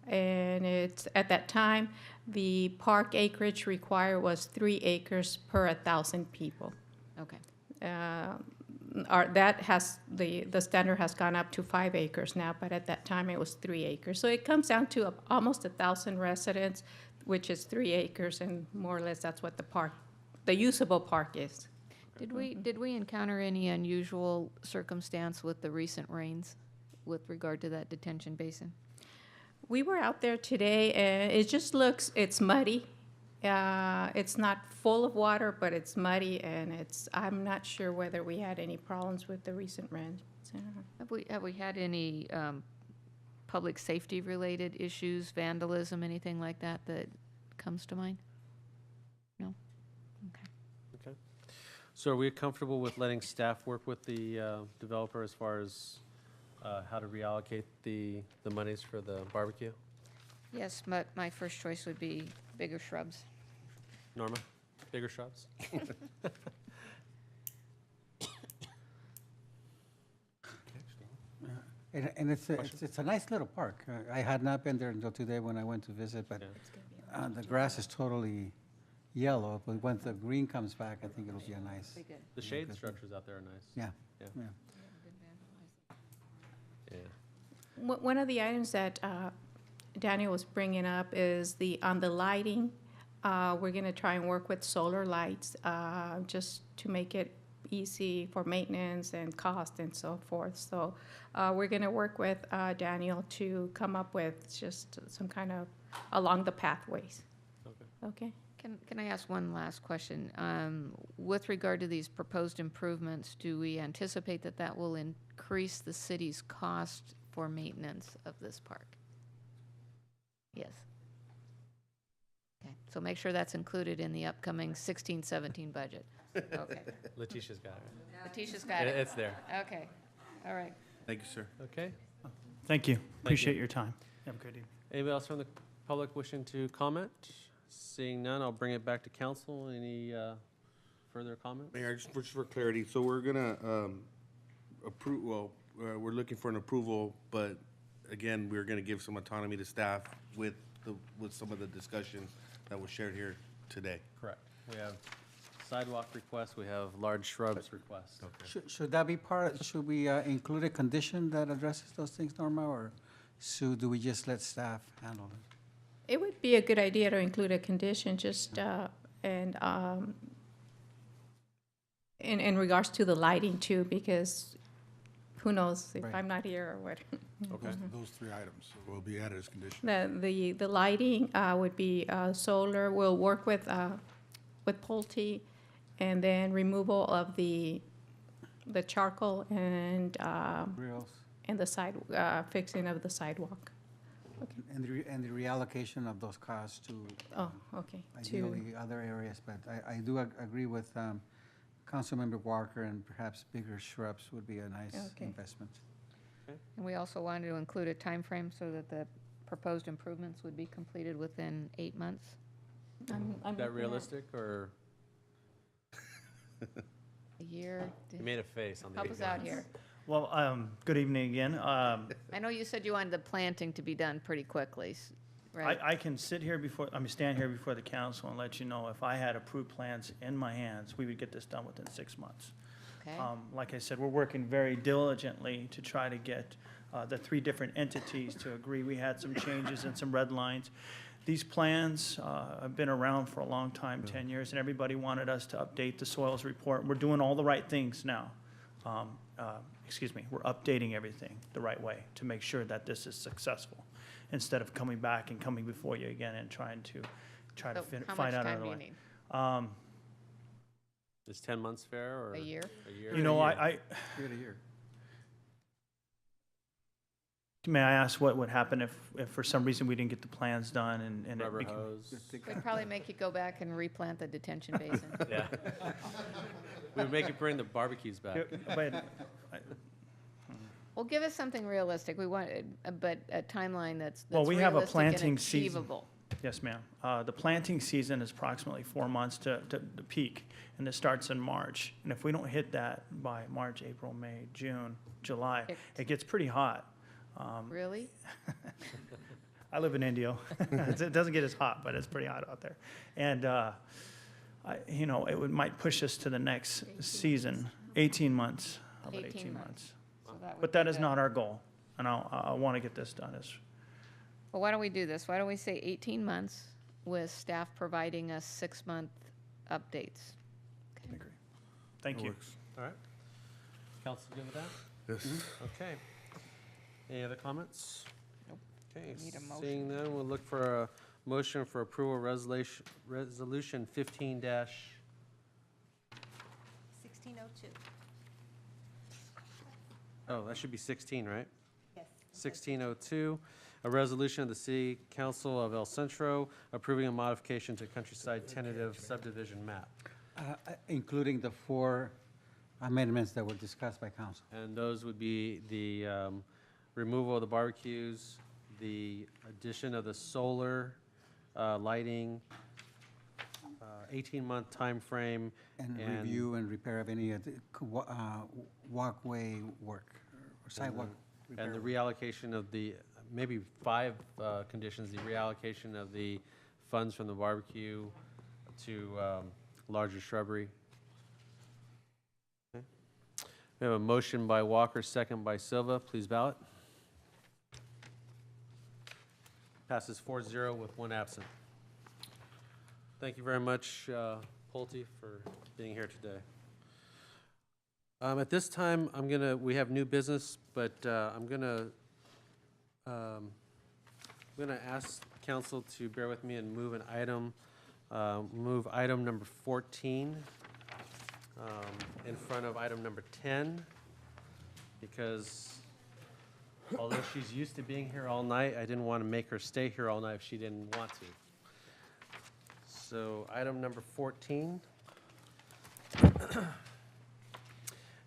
And it's, at that time, the park acreage required was 3 acres per 1,000 people. Okay. That has, the standard has gone up to 5 acres now, but at that time it was 3 acres. So it comes down to almost 1,000 residents, which is 3 acres, and more or less that's what the park, the usable park is. Did we encounter any unusual circumstance with the recent rains with regard to that detention basin? We were out there today, and it just looks, it's muddy. It's not full of water, but it's muddy, and I'm not sure whether we had any problems with the recent rains. Have we had any public safety related issues, vandalism, anything like that that comes to mind? No? Okay. Okay. So are we comfortable with letting staff work with the developer as far as how to reallocate the monies for the barbecue? Yes, but my first choice would be bigger shrubs. Norma, bigger shrubs? And it's a nice little park. I had not been there until today when I went to visit, but the grass is totally yellow, but when the green comes back, I think it'll be a nice. The shade structures out there are nice. Yeah, Yeah. yeah. Yeah. One of the items that Daniel was bringing up is on the lighting. We're going to try and work with solar lights just to make it easy for maintenance and cost and so forth. So we're going to work with Daniel to come up with just some kind of along the pathways. Okay. Okay? Can I ask one last question? With regard to these proposed improvements, do we anticipate that will increase the city's cost for maintenance of this park? Yes. Okay, so make sure that's included in the upcoming 16-17 budget. Okay. Letitia's got it. Letitia's got it. It's there. Okay, all right. Thank you, sir. Okay. Thank you. Appreciate your time. Have a good evening. Anybody else from the public wishing to comment? Seeing none, I'll bring it back to council. Any further comments? Mayor, just for clarity, so we're gonna approve, well, we're looking for an approval, but again, we're gonna give some autonomy to staff with some of the discussion that was shared here today. Correct. We have sidewalk requests, we have large shrubs requests. Should that be should we include a condition that addresses those things, Norma, or do we just let staff handle it? It would be a good idea to include a condition just in regards to the lighting too, because who knows if Right. I'm not here or what. Okay. Those 3 items will be added as conditions. The lighting would be solar. We'll work with Pulte, and then removal of the charcoal and Grills. and the fixing of the sidewalk. And the reallocation of those costs to Oh, okay. ideally other areas, but I do agree with Councilmember Walker, and perhaps bigger shrubs would be a nice Okay. investment. And we also wanted to include a time frame so that the proposed improvements would be completed within 8 months. I'm Is looking that at- realistic, or A year? you made a face on the Help us out here. Well, good evening again. I know you said you wanted the planting to be done pretty quickly, right? I can stand here before the council and let you know if I had approved plans in my hands, we would get this done within 6 months. Okay. Like I said, we're working very diligently to try to get the 3 different entities to agree. We had some changes and some red lines. These plans have been around for a long time, 10 years, and everybody wanted us to update the soils report. We're doing all the right things now. We're updating everything the right way to make sure that this is successful, instead of coming back and coming before you again and trying to So find out How much time another do you way. need? Is 10 months fair, or? A year? A year? You know, Give it a year. may I ask what would happen if for some reason we didn't get the plans done and it Rubber became. hose? We'd probably make you go back and replant the detention basin. Yeah. We would make you bring the barbecues back. But Well, give us something realistic. We want, but a timeline that's Well, we have a realistic and planting season. achievable. Yes, ma'am. The planting season is approximately 4 months to peak, and it starts in March. And if we don't hit that by March, April, May, June, July, it gets pretty hot. Really? I live in Indio. It doesn't get as hot, but it's pretty hot out there. And, might push us to the next season, 18 months. How about 18 months? So that would But that be is the- not our goal, and I want to get this done Well, why don't we do this? Why don't we say 18 months with staff providing us 6-month updates? Thank you. All right. Council good with that? Yes. Okay. Any other comments? Nope. Okay, Need a motion. seeing none, we'll look for a motion for approval resolution 15 dash. 1602. Oh, that should be 16, right? Yes. 1602, a resolution of the City Council of El Centro approving a modification to Countryside tentative subdivision map. Including the 4 amendments that were discussed by council. And those would be the removal of the barbecues, the addition of the solar lighting, 18-month time frame, And review and repair of any of the walkway work, or sidewalk and the repair. reallocation of the, maybe 5 conditions, the reallocation of the funds from the barbecue to larger shrubbery. Okay. We have a motion by Walker, second by Silva. Please ballot. Passes 4-0 with 1 absent. Thank you very much, Pulte, for being here today. At this time, we have new business, but I'm gonna ask council to bear with me and move an item, move item number 14 in front of item number 10, because although she's used to being here all night, I didn't want to make her stay here all night if she didn't want to. So item number 14.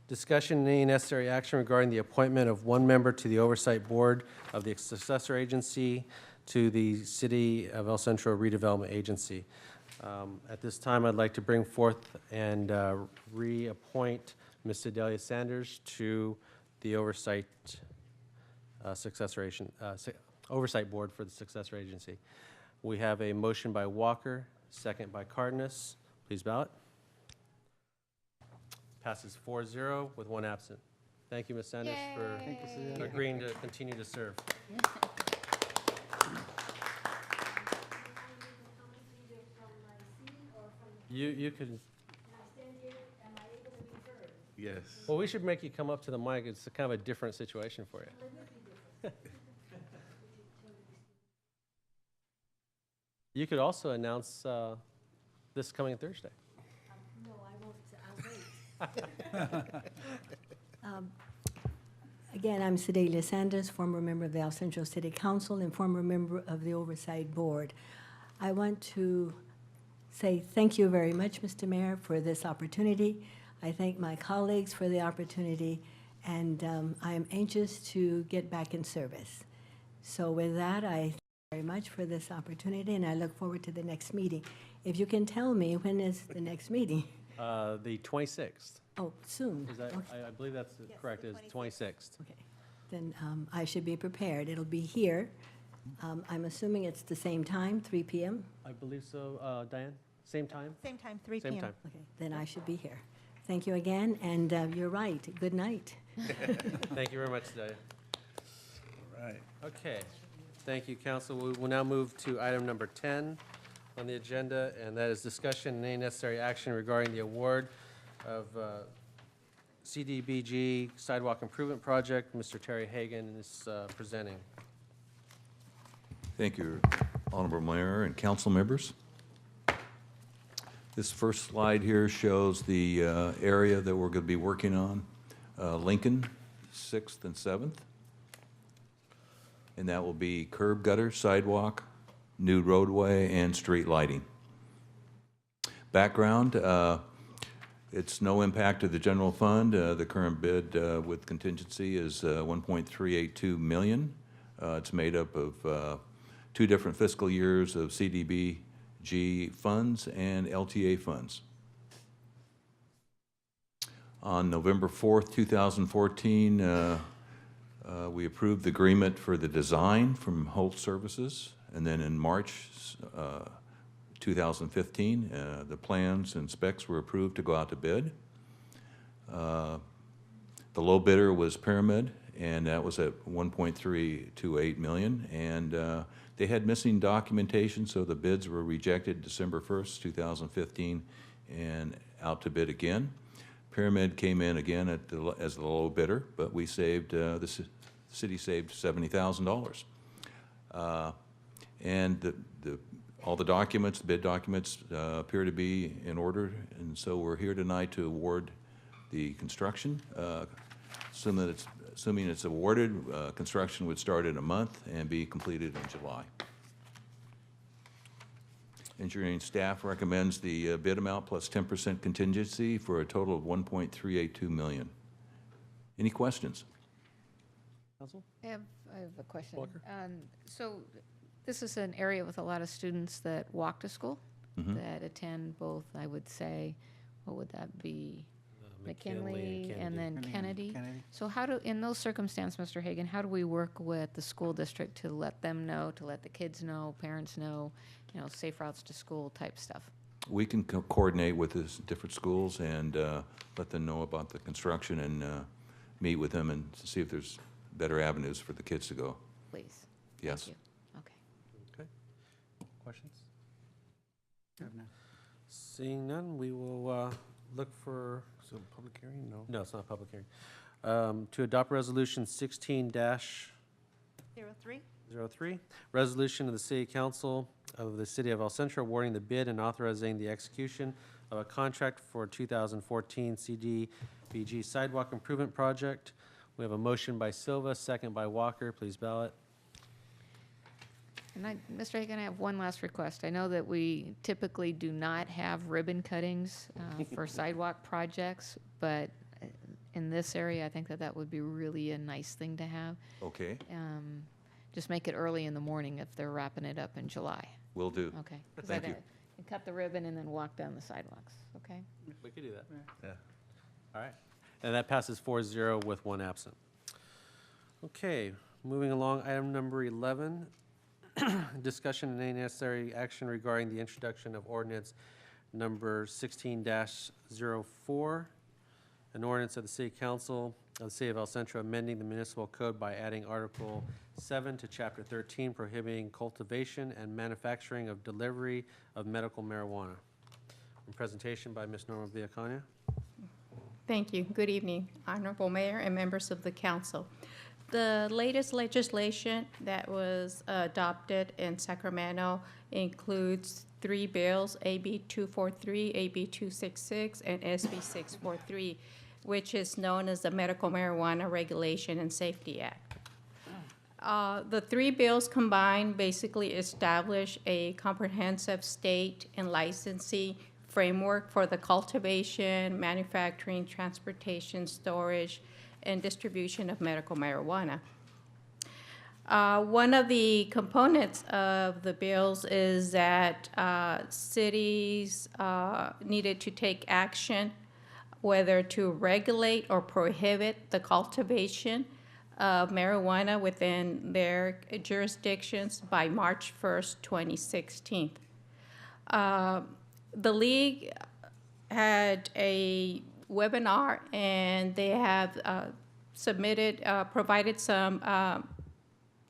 Discussion and any necessary action regarding the appointment of 1 member to the Oversight Board of the Successor Agency to the City of El Centro Redevelopment Agency. At this time, I'd like to bring forth and reappoint Ms. Sedalia Sanders to the Oversight Oversight Board for the Successor Agency. We have a motion by Walker, second by Cardenas. Please ballot. Passes 4-0 with 1 absent. Thank you, Ms. Sanders, for agreeing to continue to serve. You could, Yes. well, we should make you come up to the mic. It's kind of a different situation for you. You could also announce this coming Thursday. No, I won't. I'll wait. Again, I'm Sedalia Sanders, former member of the El Centro City Council and former member of the Oversight Board. I want to say thank you very much, Mr. Mayor, for this opportunity. I thank my colleagues for the opportunity, and I am anxious to get back in service. So with that, I thank you very much for this opportunity, and I look forward to the next meeting. If you can tell me, when is the next meeting? The 26th. Oh, soon. Is that, Okay. I believe that's correct, is 26th. Okay, then I should be prepared. It'll be here. I'm assuming it's the same time, 3 p.m.? I believe so, Diane? Same time? Same time, 3 Same p.m. time. Okay, then I should be here. Thank you again, and you're right. Good night. Thank you very much, Delia. All right. Okay, thank you, council. We will now move to item number 10 on the agenda, and that is discussion and any necessary action regarding the award of CDBG Sidewalk Improvement Project. Mr. Terry Hagan is presenting. Thank you, Honorable Mayor and council members. This first slide here shows the area that we're going to be working on, Lincoln, 6th and 7th. And that will be curb gutter, sidewalk, new roadway, and street lighting. Background, it's no impact to the general fund. The current bid with contingency is $1.382 million. It's made up of 2 different fiscal years of CDBG funds and LTA funds. On November 4th, 2014, We approved the agreement for the design from Holt Services, and then in March 2015, the plans and specs were approved to go out to bid. The low bidder was Pyramid, and that was at $1.328 million, and they had missing documentation, so the bids were rejected December 1st, 2015, and out to bid again. Pyramid came in again as the low bidder, but we saved, the city saved $70,000. And all the documents, the bid documents, appear to be in order, and so we're here tonight to award the construction. Assuming it's awarded, construction would start in a month and be completed in July. Engineering staff recommends the bid amount plus 10% contingency for a total of $1.382 million. Any questions? Council? I have a question. Walker? So this is an area with a lot of students that walk to school, that attend both, I would say, what would that be? McKinley and then Kennedy. So in those circumstances, Mr. Hagan, how do we work with the school district to let them know, to let the kids know, parents know, safe routes to school type stuff? We can coordinate with the different schools and let them know about the construction and meet with them and see if there's better avenues for the kids to go. Please. Yes. Thank you. Okay. Okay. Questions? Seeing none, we will look for... So public hearing, no? No, it's not a public hearing. To adopt Resolution 16-03, resolution of the City Council of the City of El Centro awarding the bid and authorizing the execution of a contract for 2014 CDBG Sidewalk Improvement Project. We have a motion by Silva, second by Walker. Please ballot. And Mr. Hagan, I have one last request. I know that we typically do not have ribbon cuttings for sidewalk projects, but in this area, I think that would be really a nice thing to have. Okay, Just make it early in the morning if they're wrapping it up in July. will do. Okay. 'Cause Thank you. and cut the ribbon and then walk down the sidewalks, okay? We could do that. Yeah. All right. And that passes 4-0 with one absent. Okay, moving along, item number 11. Discussion and any necessary action regarding the introduction of ordinance number 16-04, an ordinance of the City Council of the City of El Centro amending the municipal code by adding Article 7 to Chapter 13 prohibiting cultivation and manufacturing of delivery of medical marijuana. A presentation by Ms. Norma Villacana. Thank you. Good evening, Honorable Mayor and members of the council. The latest legislation that was adopted in Sacramento includes 3 bills, AB 243, AB 266, and SB 643, which is known as the Medical Marijuana Regulation and Safety Act. The 3 bills combined basically establish a comprehensive state and licensing framework for the cultivation, manufacturing, transportation, storage, and distribution of medical marijuana. One of the components of the bills is that cities needed to take action whether to regulate or prohibit the cultivation of marijuana within their jurisdictions by March 1st, 2016. The league had a webinar, and they have provided some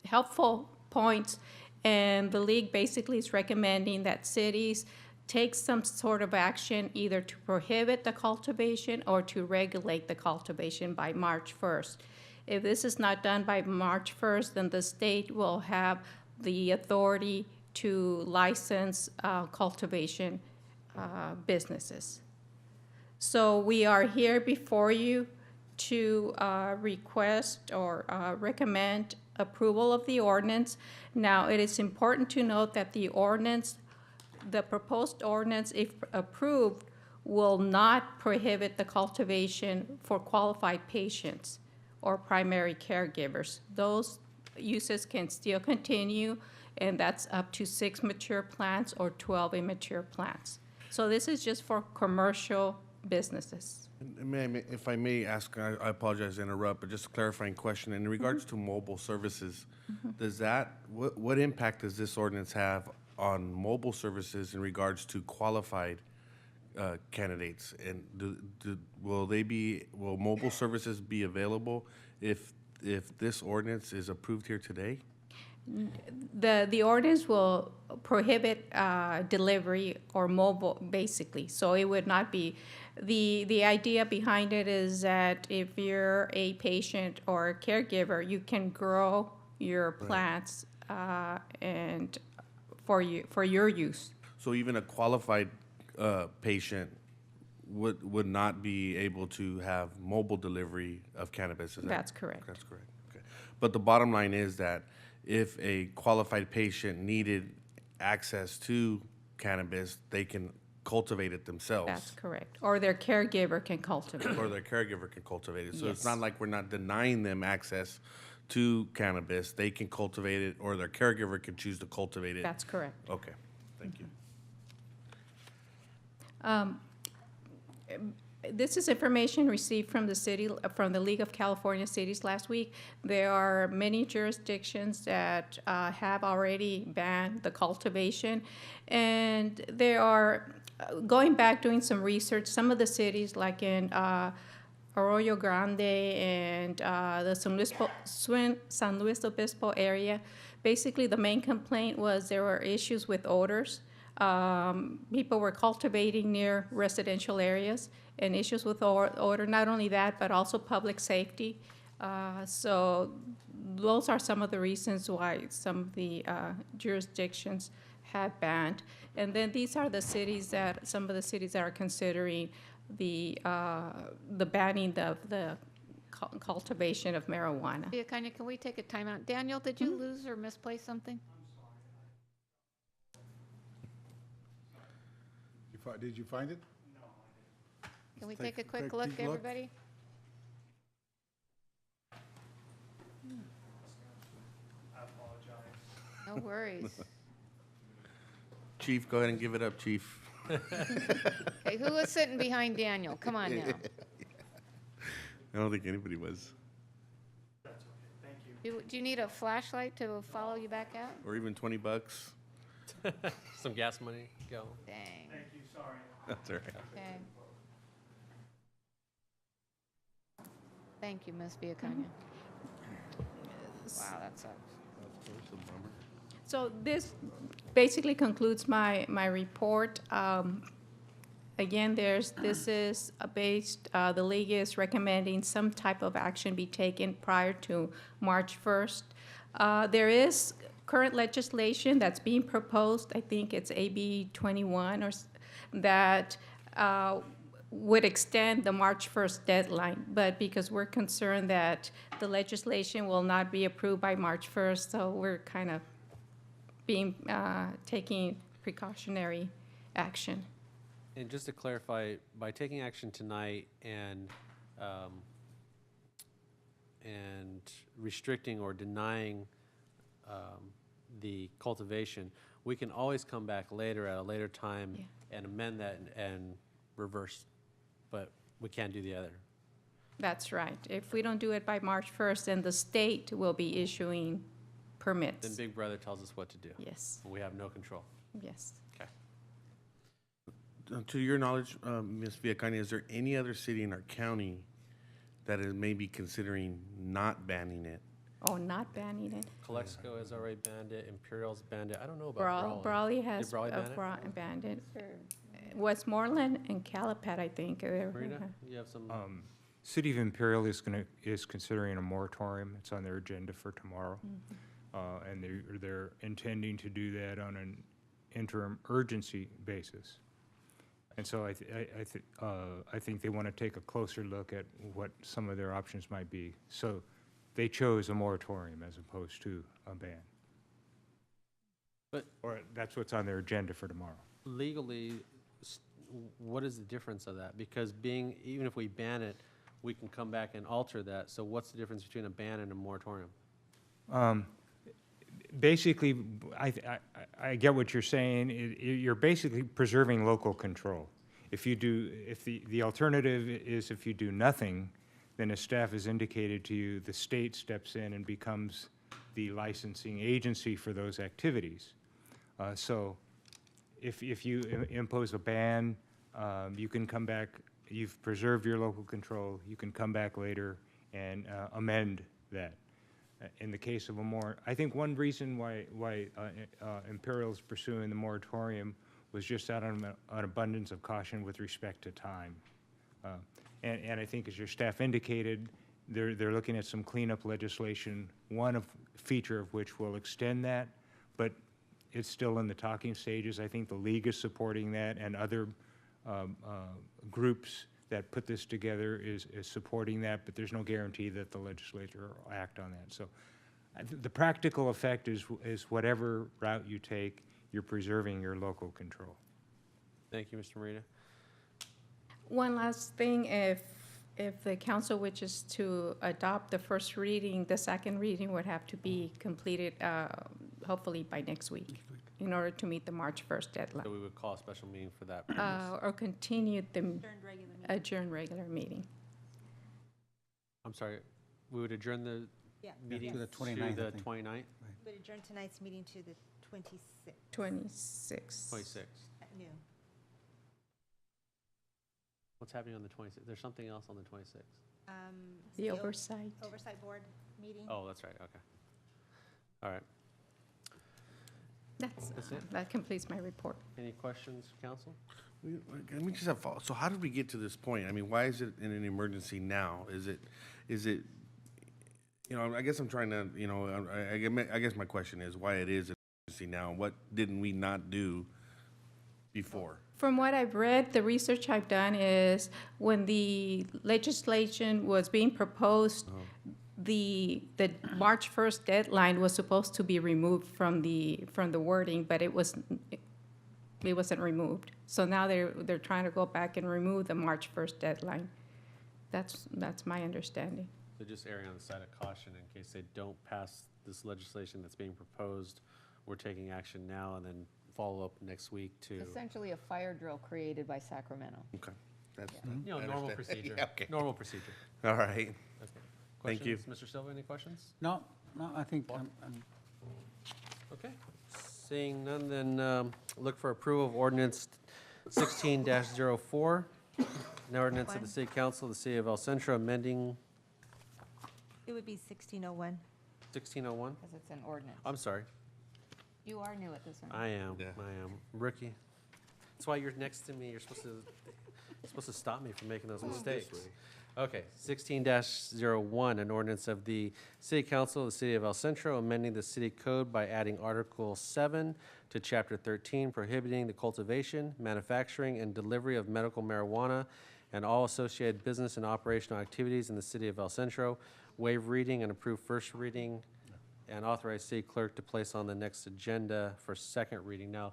helpful points, and the league basically is recommending that cities take some sort of action either to prohibit the cultivation or to regulate the cultivation by March 1st. If this is not done by March 1st, then the state will have the authority to license cultivation businesses. So we are here before you to request or recommend approval of the ordinance. Now, it is important to note that the proposed ordinance, if approved, will not prohibit the cultivation for qualified patients or primary caregivers. Those uses can still continue, and that's up to 6 mature plants or 12 immature plants. So this is just for commercial businesses. If I may ask, I apologize to interrupt, but just a clarifying question. In regards to mobile services, does that, what impact does this ordinance have on mobile services in regards to qualified candidates? And will mobile services be available if this ordinance is approved here today? The ordinance will prohibit delivery or mobile, basically. So it would not be, the idea behind it is that if you're a patient or a caregiver, you can grow your plants and for your use. So even a qualified patient would not be able to have mobile delivery of cannabis, is that? That's correct. That's correct, okay. But the bottom line is that if a qualified patient needed access to cannabis, they can cultivate it themselves. That's correct. Or their caregiver can cultivate. Or their caregiver can cultivate it. So it's Yes. not like we're not denying them access to cannabis. They can cultivate it, or their caregiver can choose to cultivate it. That's correct. Okay, thank you. This is information received from the city, from the League of California Cities last week. There are many jurisdictions that have already banned the cultivation. And there are, going back doing some research, some of the cities like in Arroyo Grande and the San Luis Obispo area, basically the main complaint was there were issues with odors. People were cultivating near residential areas and issues with odor. Not only that, but also public safety. So those are some of the reasons why some of the jurisdictions have banned. And then these are the cities that, some of the cities that are considering the banning of the cultivation of marijuana. Kanya, can we take a timeout? Daniel, did you lose or misplace something? Did you find it? Can we Let's take a quick quick look, look. everybody? I apologize. No worries. Chief, go ahead and give it up, Chief. Hey, who was sitting behind Daniel? Come on now. I don't think anybody was, Do you need a flashlight to follow you back out? or even $20. Some gas money, go. Dang. Thank you, sorry. That's all right. Okay. Thank you, Ms. Villacana. Wow, that sucks. So this basically concludes my report. Again, this is based, the league is recommending some type of action be taken prior to March 1st. There is current legislation that's being proposed, I think it's AB 21, that would extend the March 1st deadline, but because we're concerned that the legislation will not be approved by March 1st, so we're kind of taking precautionary action. And just to clarify, by taking action tonight and restricting or denying the cultivation, we can always come back later at a later time and amend that and reverse, but we can't do the other. That's right. If we don't do it by March 1st, then the state will be issuing permits. Then Big Brother tells us what to do. Yes, We have no control. yes. Okay. To your knowledge, Ms. Villacana, is there any other city in our county that is maybe considering not banning it? Oh, not banning it. Calexico has already banned it, Imperial's banned it. I don't know about Brawley. Brawley has Did Brawley ban it? banned it. Westmoreland and Calapat, I think. Marita, you have some? City of Imperial is considering a moratorium. It's on their agenda for tomorrow. And they're intending to do that on an interim urgency basis. And so I think they want to take a closer look at what some of their options might be. So they chose a moratorium as opposed to a ban. Or that's what's on their agenda for tomorrow. Legally, what is the difference of that? Because even if we ban it, we can come back and alter that. So what's the difference between a ban and a moratorium? Basically, I get what you're saying. You're basically preserving local control. if you do, if the alternative is if you do nothing, then as staff has indicated to you, the state steps in and becomes the licensing agency for those activities. So if you impose a ban, you can come back, you've preserved your local control, you can come back later and amend that. In the case of a more, I think one reason why Imperial's pursuing the moratorium was just out of an abundance of caution with respect to time. And I think as your staff indicated, they're looking at some cleanup legislation, feature of which will extend that, but it's still in the talking stages. I think the league is supporting that, and other groups that put this together is supporting that, but there's no guarantee that the legislature will act on that. So the practical effect is whatever route you take, you're preserving your local control. Thank you, Mr. Morita. One last thing, if the council wishes to adopt the first reading, the second reading would have to be completed hopefully by next week in order to meet the March 1st deadline. So we would call a special meeting for that Uh, purpose. Or continue the adjourned regular meeting. I'm sorry, we would adjourn the Yeah. meeting To the to 29th, I the think. 29th, But adjourn tonight's meeting to the 26th 26. 26th. at noon. What's happening on the 26th? There's something else on the 26th. The oversight. Oversight Board meeting. Oh, that's right, okay. All right. That's it? That completes my report. Any questions, council? Let me just have, so how did we get to this point? I mean, why is it in an emergency now? Is it, you know, I guess I'm trying to, you know, I guess my question is why it is an emergency now? What didn't we not do before? From what I've read, the research I've done is when the legislation was being proposed, the March 1st deadline was supposed to be removed from the wording, but it wasn't removed. So now they're trying to go back and remove the March 1st deadline. That's my understanding. So just erring on the side of caution in case they don't pass this legislation that's being proposed, we're taking action now and then follow up next week to, Essentially a fire drill created by Sacramento. Okay. That's, you know, I normal understand. procedure. Yeah, okay. Normal procedure. All right. Okay. Thank you. Questions? Mr. Silva, any questions? No, I think I'm Okay. Seeing none, then look for approval of ordinance 16-04, an ordinance of the City Council of the City of El Centro amending It would be 1601. 1601. Because it's an ordinance. I'm sorry. You are new at this one. I am. Yeah. I am. Rookie. That's why you're next to me. You're supposed to stop me from making those mistakes. Okay, 16-01, an ordinance of the City Council of the City of El Centro amending the city code by adding Article 7 to Chapter 13, prohibiting the cultivation, manufacturing, and delivery of medical marijuana and all associated business and operational activities in the City of El Centro, waive reading and approve first reading, and authorize city clerk to place on the next agenda for second reading. Now,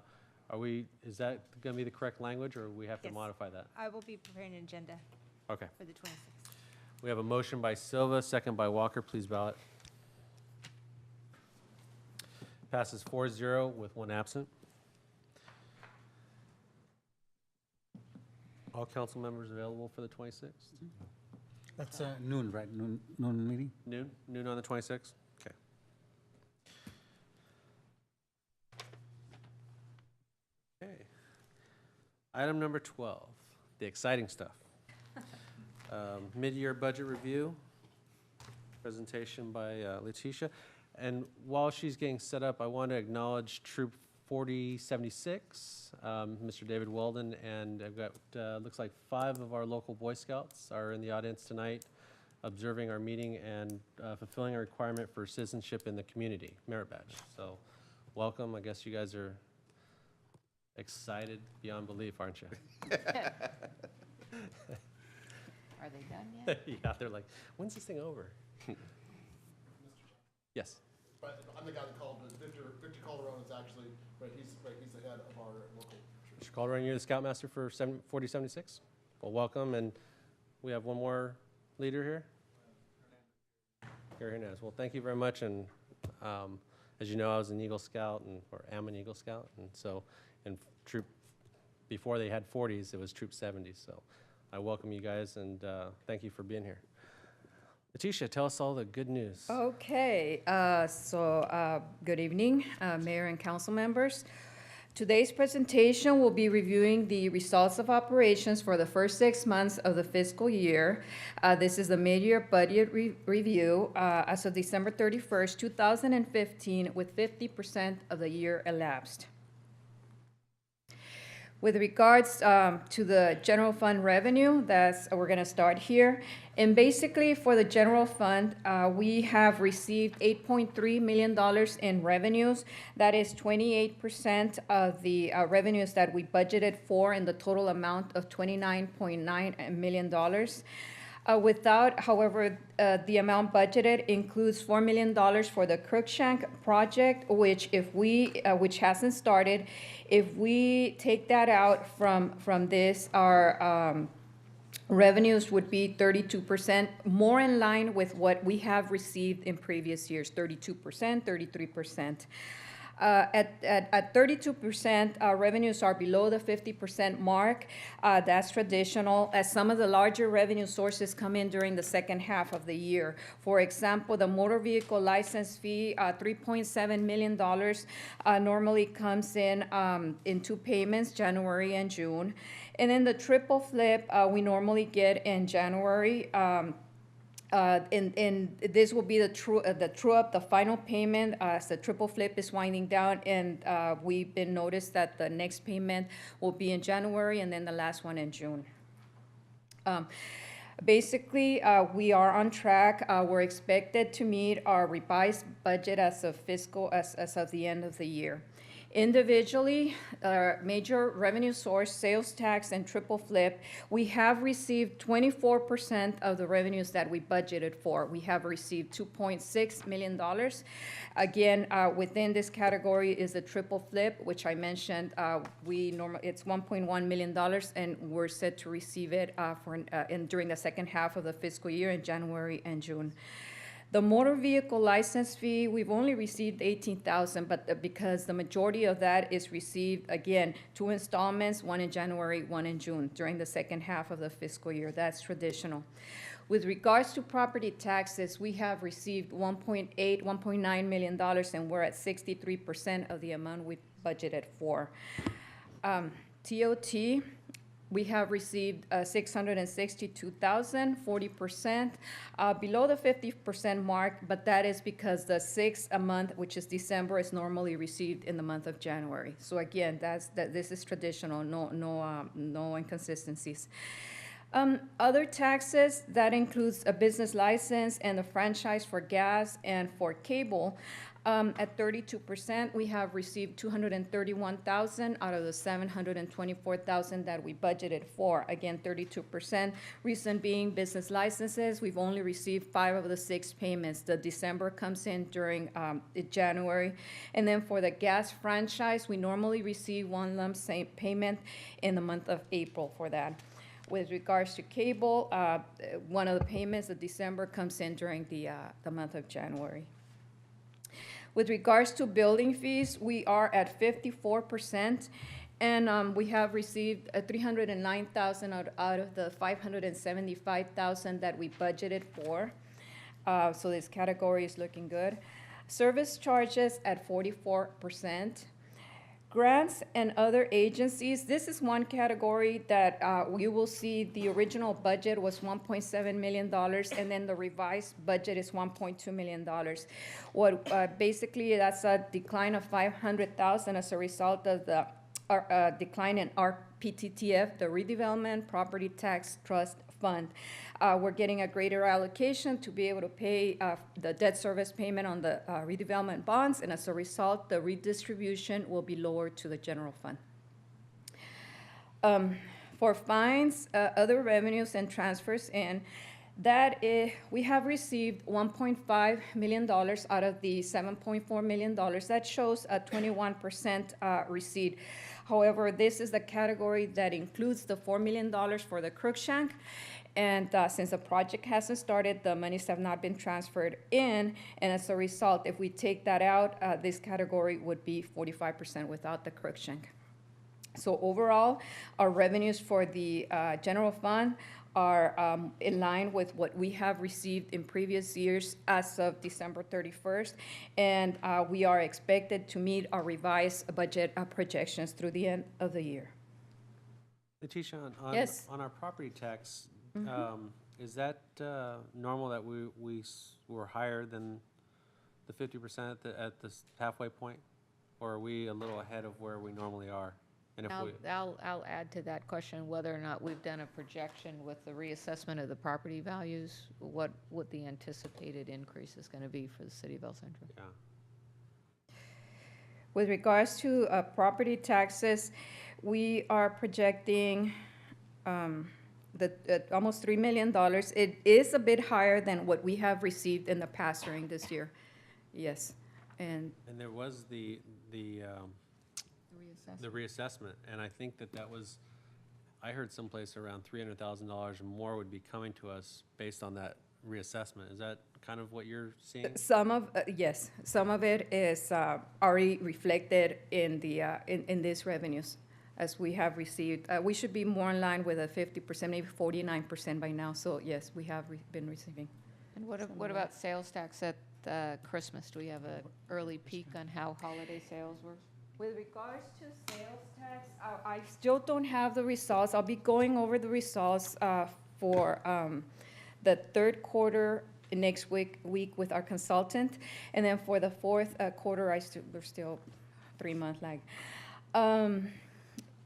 is that going to be the correct language, or we have to Yes. modify that? I will be preparing an agenda Okay. for the 26th. We have a motion by Silva, second by Walker. Please ballot. Passes 4-0 with one absent. All council members available for the 26th? That's noon, right? Noon meeting? Noon? Noon on the 26th? Okay. Okay. Item number 12, the exciting stuff. Mid-year budget review, presentation by Letitia. And while she's getting set up, I want to acknowledge Troop 4076, Mr. David Weldon, and I've got, looks like 5 of our local Boy Scouts are in the audience tonight, observing our meeting and fulfilling a requirement for citizenship in the community, merit badge. So welcome. I guess you guys are excited beyond belief, aren't you? Are they done yet? Yeah, they're like, when's this thing over? Yes. I'm the guy that called, but Victor Calderon is actually, he's the head of our local. Mr. Calderon, you're the Scoutmaster for 4076? Well, welcome, and we have one more leader here. Gary Hernandez. Well, thank you very much, and as you know, I was an Eagle Scout, or am an Eagle Scout, and so, and Troop before they had 40s, it was Troop 70. So I welcome you guys, and thank you for being here. Letitia, tell us all the good news. Okay, good evening, Mayor and council members. Today's presentation will be reviewing the results of operations for the first 6 months of the fiscal year. This is the mid-year budget review as of December 31st, 2015, with 50% of the year elapsed. With regards to the general fund revenue, we're going to start here. And basically, for the general fund, we have received $8.3 million in revenues. That is 28% of the revenues that we budgeted for in the total amount of $29.9 million. Without, however, the amount budgeted includes $4 million for the Crookshank project, which which hasn't started. If we take that out from this, our revenues would be 32%, more in line with what we have received in previous years, 32%, 33%. At 32%, revenues are below the 50% mark. That's traditional, as some of the larger revenue sources come in during the second half of the year. For example, the motor vehicle license fee, $3.7 million, normally comes in 2 payments, January and June. And then the triple flip, we normally get in January. And this will be the true up, the final payment as the triple flip is winding down, and we've been noticed that the next payment will be in January and then the last one in June. Basically, we are on track. We're expected to meet our revised budget as of the end of the year. Individually, major revenue source, sales tax, and triple flip, we have received 24% of the revenues that we budgeted for. We have received $2.6 million. Again, within this category is the triple flip, which I mentioned. It's $1.1 million, and we're set to receive it during the second half of the fiscal year in January and June. The motor vehicle license fee, we've only received $18,000, but because the majority of that is received, again, 2 installments, one in January, one in June, during the second half of the fiscal year. That's traditional. With regards to property taxes, we have received $1.9 million, and we're at 63% of the amount we budgeted for. TOT, we have received $662,000, 40%, below the 50% mark, but that is because the 6th month, which is December, is normally received in the month of January. So again, this is traditional, no inconsistencies. Other taxes, that includes a business license and a franchise for gas and for cable. At 32%, we have received $231,000 out of the $724,000 that we budgeted for. Again, 32%. Reason being business licenses, we've only received 5 of the 6 payments. The December comes in during January. And then for the gas franchise, we normally receive 1 lump sum payment in the month of April for that. With regards to cable, one of the payments of December comes in during the month of January. With regards to building fees, we are at 54%, and we have received $309,000 out of the $575,000 that we budgeted for. So this category is looking good. Service charges at 44%. Grants and other agencies, this is one category that you will see the original budget was $1.7 million, and then the revised budget is $1.2 million. Basically, that's a decline of $500,000 as a result of the decline in RPTTF, the Redevelopment Property Tax Trust Fund. We're getting a greater allocation to be able to pay the debt service payment on the redevelopment bonds, and as a result, the redistribution will be lowered to the general fund. For fines, other revenues and transfers in, we have received $1.5 million out of the $7.4 million. That shows a 21% receipt. However, this is the category that includes the $4 million for the Crookshank. And since the project hasn't started, the monies have not been transferred in. And as a result, if we take that out, this category would be 45% without the Crookshank. So overall, our revenues for the general fund are in line with what we have received in previous years as of December 31st, and we are expected to meet our revised budget projections through the end of the year. Letitia, Yes. on our property tax, Mhm. is that normal that were higher than the 50% at this halfway point? Or are we a little ahead of where we normally are? And if we, I'll add to that question whether or not we've done a projection with the reassessment of the property values, what the anticipated increase is going to be for the city of El Centro. yeah. With regards to property taxes, we are projecting almost $3 million. It is a bit higher than what we have received in the past during this year. Yes, and And there was the reassessment, and I think that was, I heard someplace around $300,000 or more would be coming to us based on that reassessment. Is that kind of what you're seeing? yes, some of it is already reflected in these revenues as we have received. We should be more in line with a 50%, maybe 49% by now. So yes, we have been receiving. And what about sales tax at Christmas? Do we have an early peek on how holiday sales were? With regards to sales tax, I still don't have the results. I'll be going over the results for the third quarter next week with our consultant. And then for the fourth quarter, we're still 3-month lag.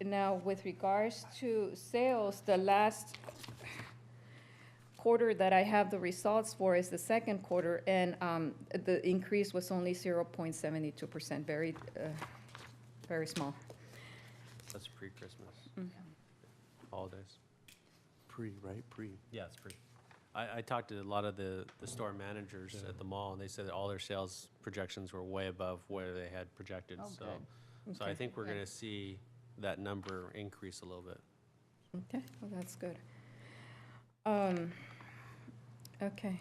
Now, with regards to sales, the last quarter that I have the results for is the second quarter, and the increase was only 0.72%, very small. That's pre-Christmas. Mhm. Holidays. Right? Yeah, it's pre. I talked to a lot of the store managers at the mall, and they said that all their sales projections were way above where they had projected. Oh, So I Okay. think we're Good. going to see that number increase a little bit. Okay, well, that's good. Okay.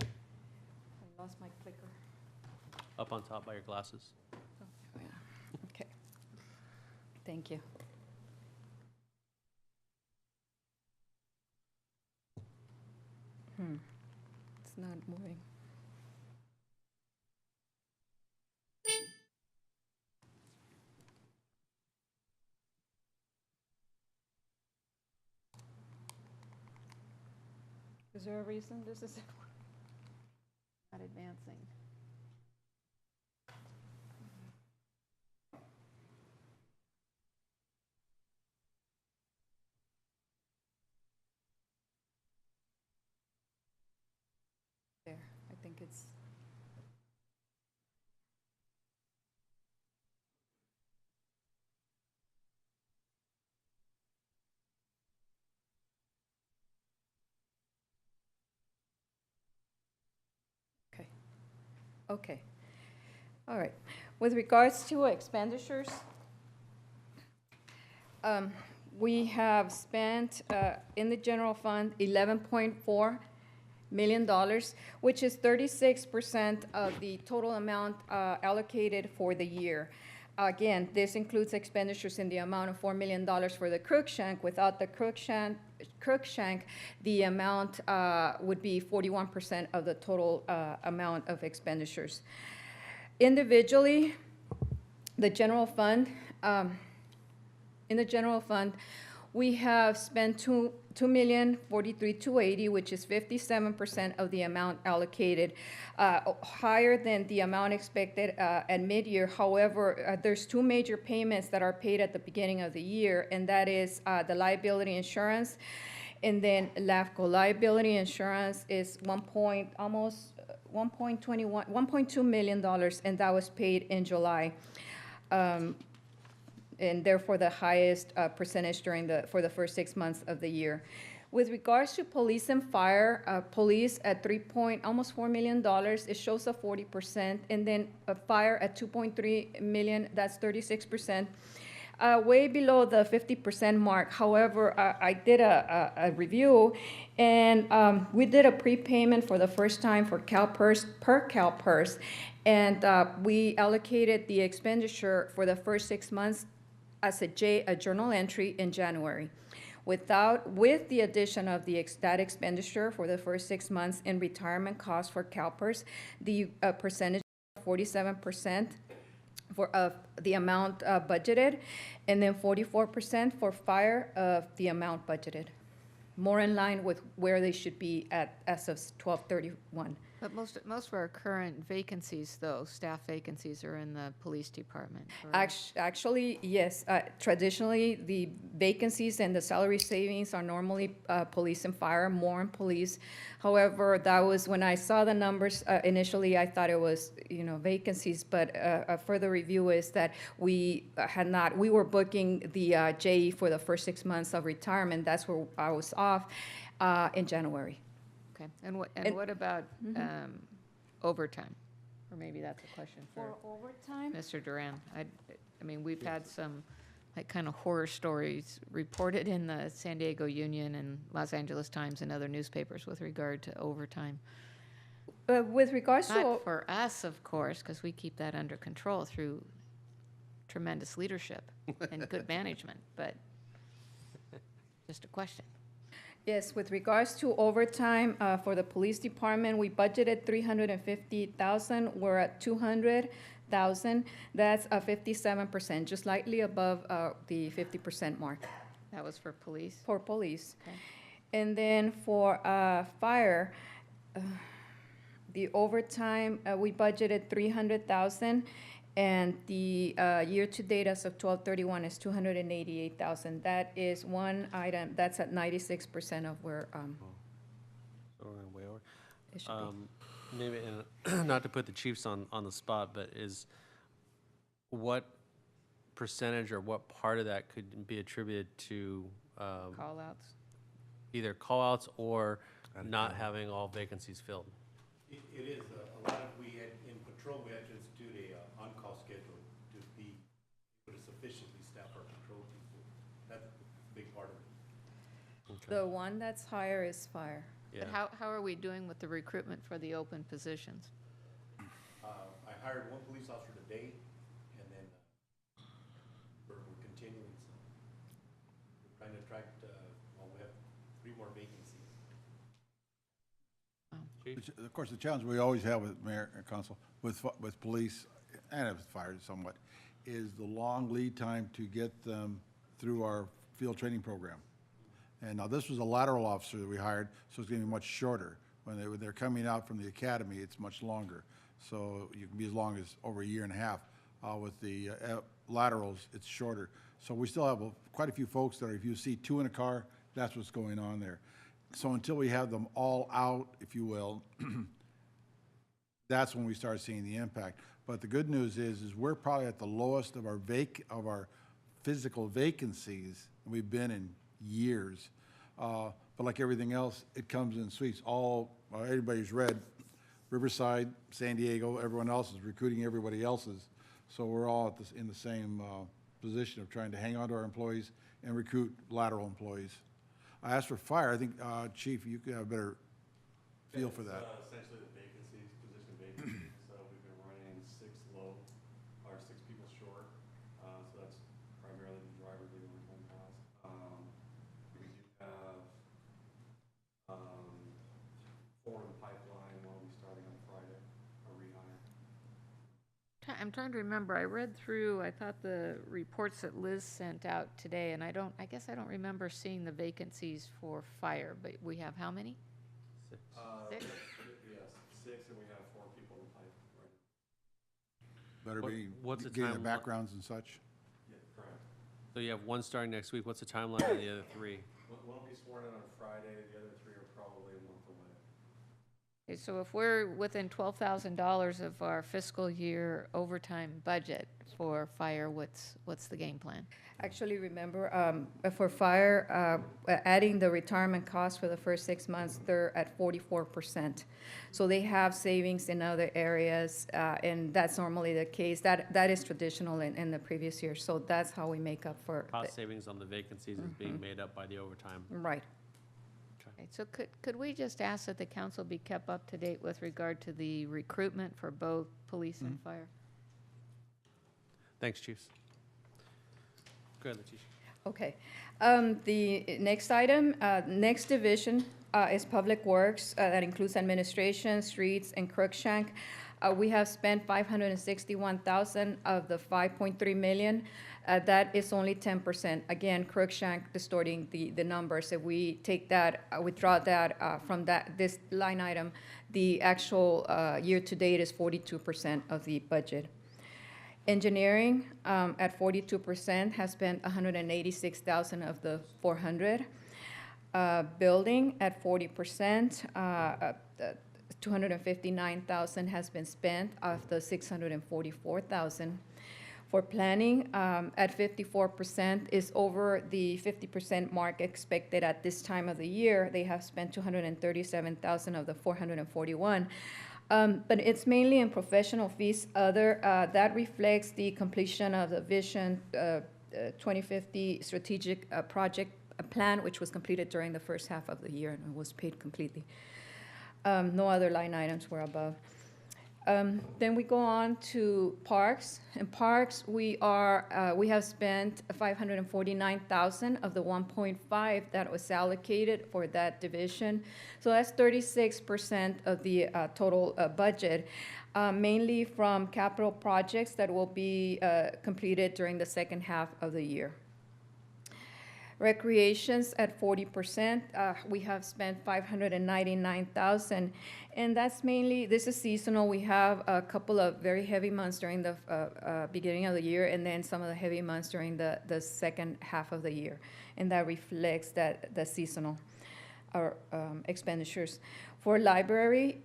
I lost my clicker. Up on top by your glasses. Oh, yeah. Okay. Thank you. It's not moving. Is there a reason this is Not advancing. there? I think it's. Okay. Okay. All right. With regards to expenditures, we have spent in the general fund $11.4 million, which is 36% of the total amount allocated for the year. Again, this includes expenditures in the amount of $4 million for the Crookshank. Without the Crookshank, the amount would be 41% of the total amount of expenditures. Individually, the general fund, in the general fund, we have spent $2,043,280, which is 57% of the amount allocated, higher than the amount expected at mid-year. However, there's two major payments that are paid at the beginning of the year, and that is the liability insurance, and then LAFCO. Liability insurance is $1.2 million, and that was paid in July. And therefore the highest percentage for the first 6 months of the year. With regards to police and fire, police at almost $4 million, it shows a 40%, and then fire at $2.3 million, that's 36%. way below the 50% mark. However, I did a review, and we did a prepayment for the first time for CalPERS, per CalPERS, and we allocated the expenditure for the first 6 months as a journal entry in January. With the addition of that expenditure for the first 6 months in retirement costs for CalPERS, the percentage of 47% of the amount budgeted, and then 44% for fire of the amount budgeted. More in line with where they should be as of 12/31. But most of our current vacancies, though, staff vacancies, are in the police department, correct? Actually, yes. Traditionally, the vacancies and the salary savings are normally police and fire, more in police. However, that was when I saw the numbers initially, I thought it was, vacancies. But a further review is that we were booking the JE for the first 6 months of retirement. That's where I was off in January. Okay, and what about overtime? Or maybe that's a question for overtime? Mr. Duran. I mean, we've had some kind of horror stories reported in the San Diego Union and Los Angeles Times and other newspapers with regard to overtime. With regards to... Not for us, of course, because we keep that under control through tremendous leadership and good management, but just a question. Yes, with regards to overtime for the police department, we budgeted $350,000. We're at $200,000. That's a 57%, just slightly above the 50% mark. That was for police? For police. Okay. And then for fire, the overtime, we budgeted $300,000. And the year-to-date as of 12/31 is $288,000. That is one item, that's at 96% of where So we're way over. it should be. Maybe, and not to put the chiefs on the spot, but what percentage or what part of that could be attributed to Call-outs? either call-outs or not having all vacancies filled? It is, a lot of, in patrol, we had to institute a on-call schedule to be able to sufficiently staff our patrol people. That's a big part of it. The one that's higher is fire. Yeah. But how are we doing with the recruitment for the open positions? I hired one police officer today, and then we're continuing. So we're trying to attract, we have 3 more vacancies. Of course, the challenge we always have with mayor and council, with police and with fire somewhat, is the long lead time to get them through our field training program. And now this was a lateral officer that we hired, so it's going to be much shorter. When they're coming out from the academy, it's much longer. So you can be as long as over 1.5 years. With the laterals, it's shorter. So we still have quite a few folks that if you see 2 in a car, that's what's going on there. So until we have them all out, if you will, that's when we start seeing the impact. But the good news is we're probably at the lowest of our physical vacancies we've been in years. But like everything else, it comes in suites. Everybody's read Riverside, San Diego, everyone else is recruiting everybody else's. So we're all in the same position of trying to hang on to our employees and recruit lateral employees. I asked for fire. I think, Chief, you could have a better feel for that. Essentially the vacancies, position vacancies. So we've been running 6 low, or 6 people short. So that's primarily the driver leaving the home house. We do have 4 in the pipeline. One will be starting on Friday, a rehire. I'm trying to remember. I read through, I thought the reports that Liz sent out today, and I guess I don't remember seeing the vacancies for fire, but we have how many? 6. 6? Yes, 6, and we have 4 people in the pipe right now. Better be what's the getting the timeline? backgrounds and such. Yeah, correct. So you have 1 starting next week. What's the timeline on the other 3? One will be sworn in on Friday, the other 3 are probably a month away. Okay, so if we're within $12,000 of our fiscal year overtime budget for fire, what's the game plan? Actually, remember, for fire, adding the retirement costs for the first 6 months, they're at 44%. So they have savings in other areas, and that's normally the case. That is traditional in the previous year, so that's how we make up for. Cost savings on the vacancies is being made up by the overtime. Right. Okay, so could we just ask that the council be kept up to date with regard to the recruitment for both police and fire? Thanks, chiefs. Go ahead, Letitia. Okay. The next item, next division is Public Works. That includes administration, streets, and Crookshank. We have spent $561,000 of the $5.3 million. That is only 10%. Again, Crookshank distorting the numbers. If we take that, withdraw that from this line item, the actual year-to-date is 42% of the budget. Engineering at 42% has spent $186,000 of the 400. Building at 40%, $259,000 has been spent of the $644,000. For planning, at 54% is over the 50% mark expected at this time of the year. They have spent $237,000 of the 441. But it's mainly in professional fees. That reflects the completion of the Vision 2050 strategic project plan, which was completed during the first half of the year and was paid completely. No other line items were above. Then we go on to parks. In parks, we have spent $549,000 of the 1.5 that was allocated for that division. So that's 36% of the total budget, mainly from capital projects that will be completed during the second half of the year. Recreations at 40%, we have spent $599,000, and that's mainly, this is seasonal. We have a couple of very heavy months during the beginning of the year, and then some of the heavy months during the second half of the year, and that reflects the seasonal expenditures. For library,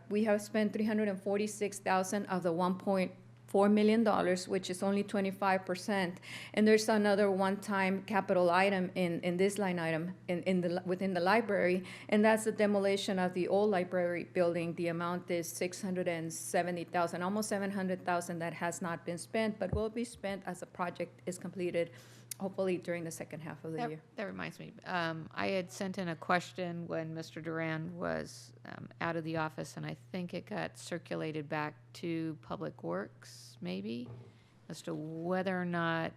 we have spent $346,000 of the $1.4 million, which is only 25%. And there's another one-time capital item in this line item within the library, and that's the demolition of the old library building. The amount is $670,000, almost $700,000 that has not been spent, but will be spent as the project is completed, hopefully during the second half of the year. That reminds me, I had sent in a question when Mr. Duran was out of the office, and I think it got circulated back to Public Works, maybe, as to whether or not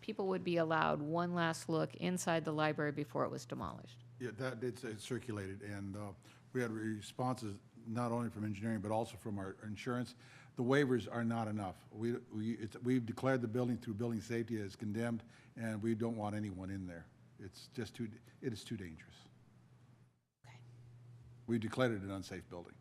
people would be allowed one last look inside the library before it was demolished. Yeah, that did say it's circulated, and we had responses not only from engineering, but also from our insurance. The waivers are not enough. We've declared the building through building safety as condemned, and we don't want anyone in there. It's just it is too dangerous. Okay. We declared it an unsafe building.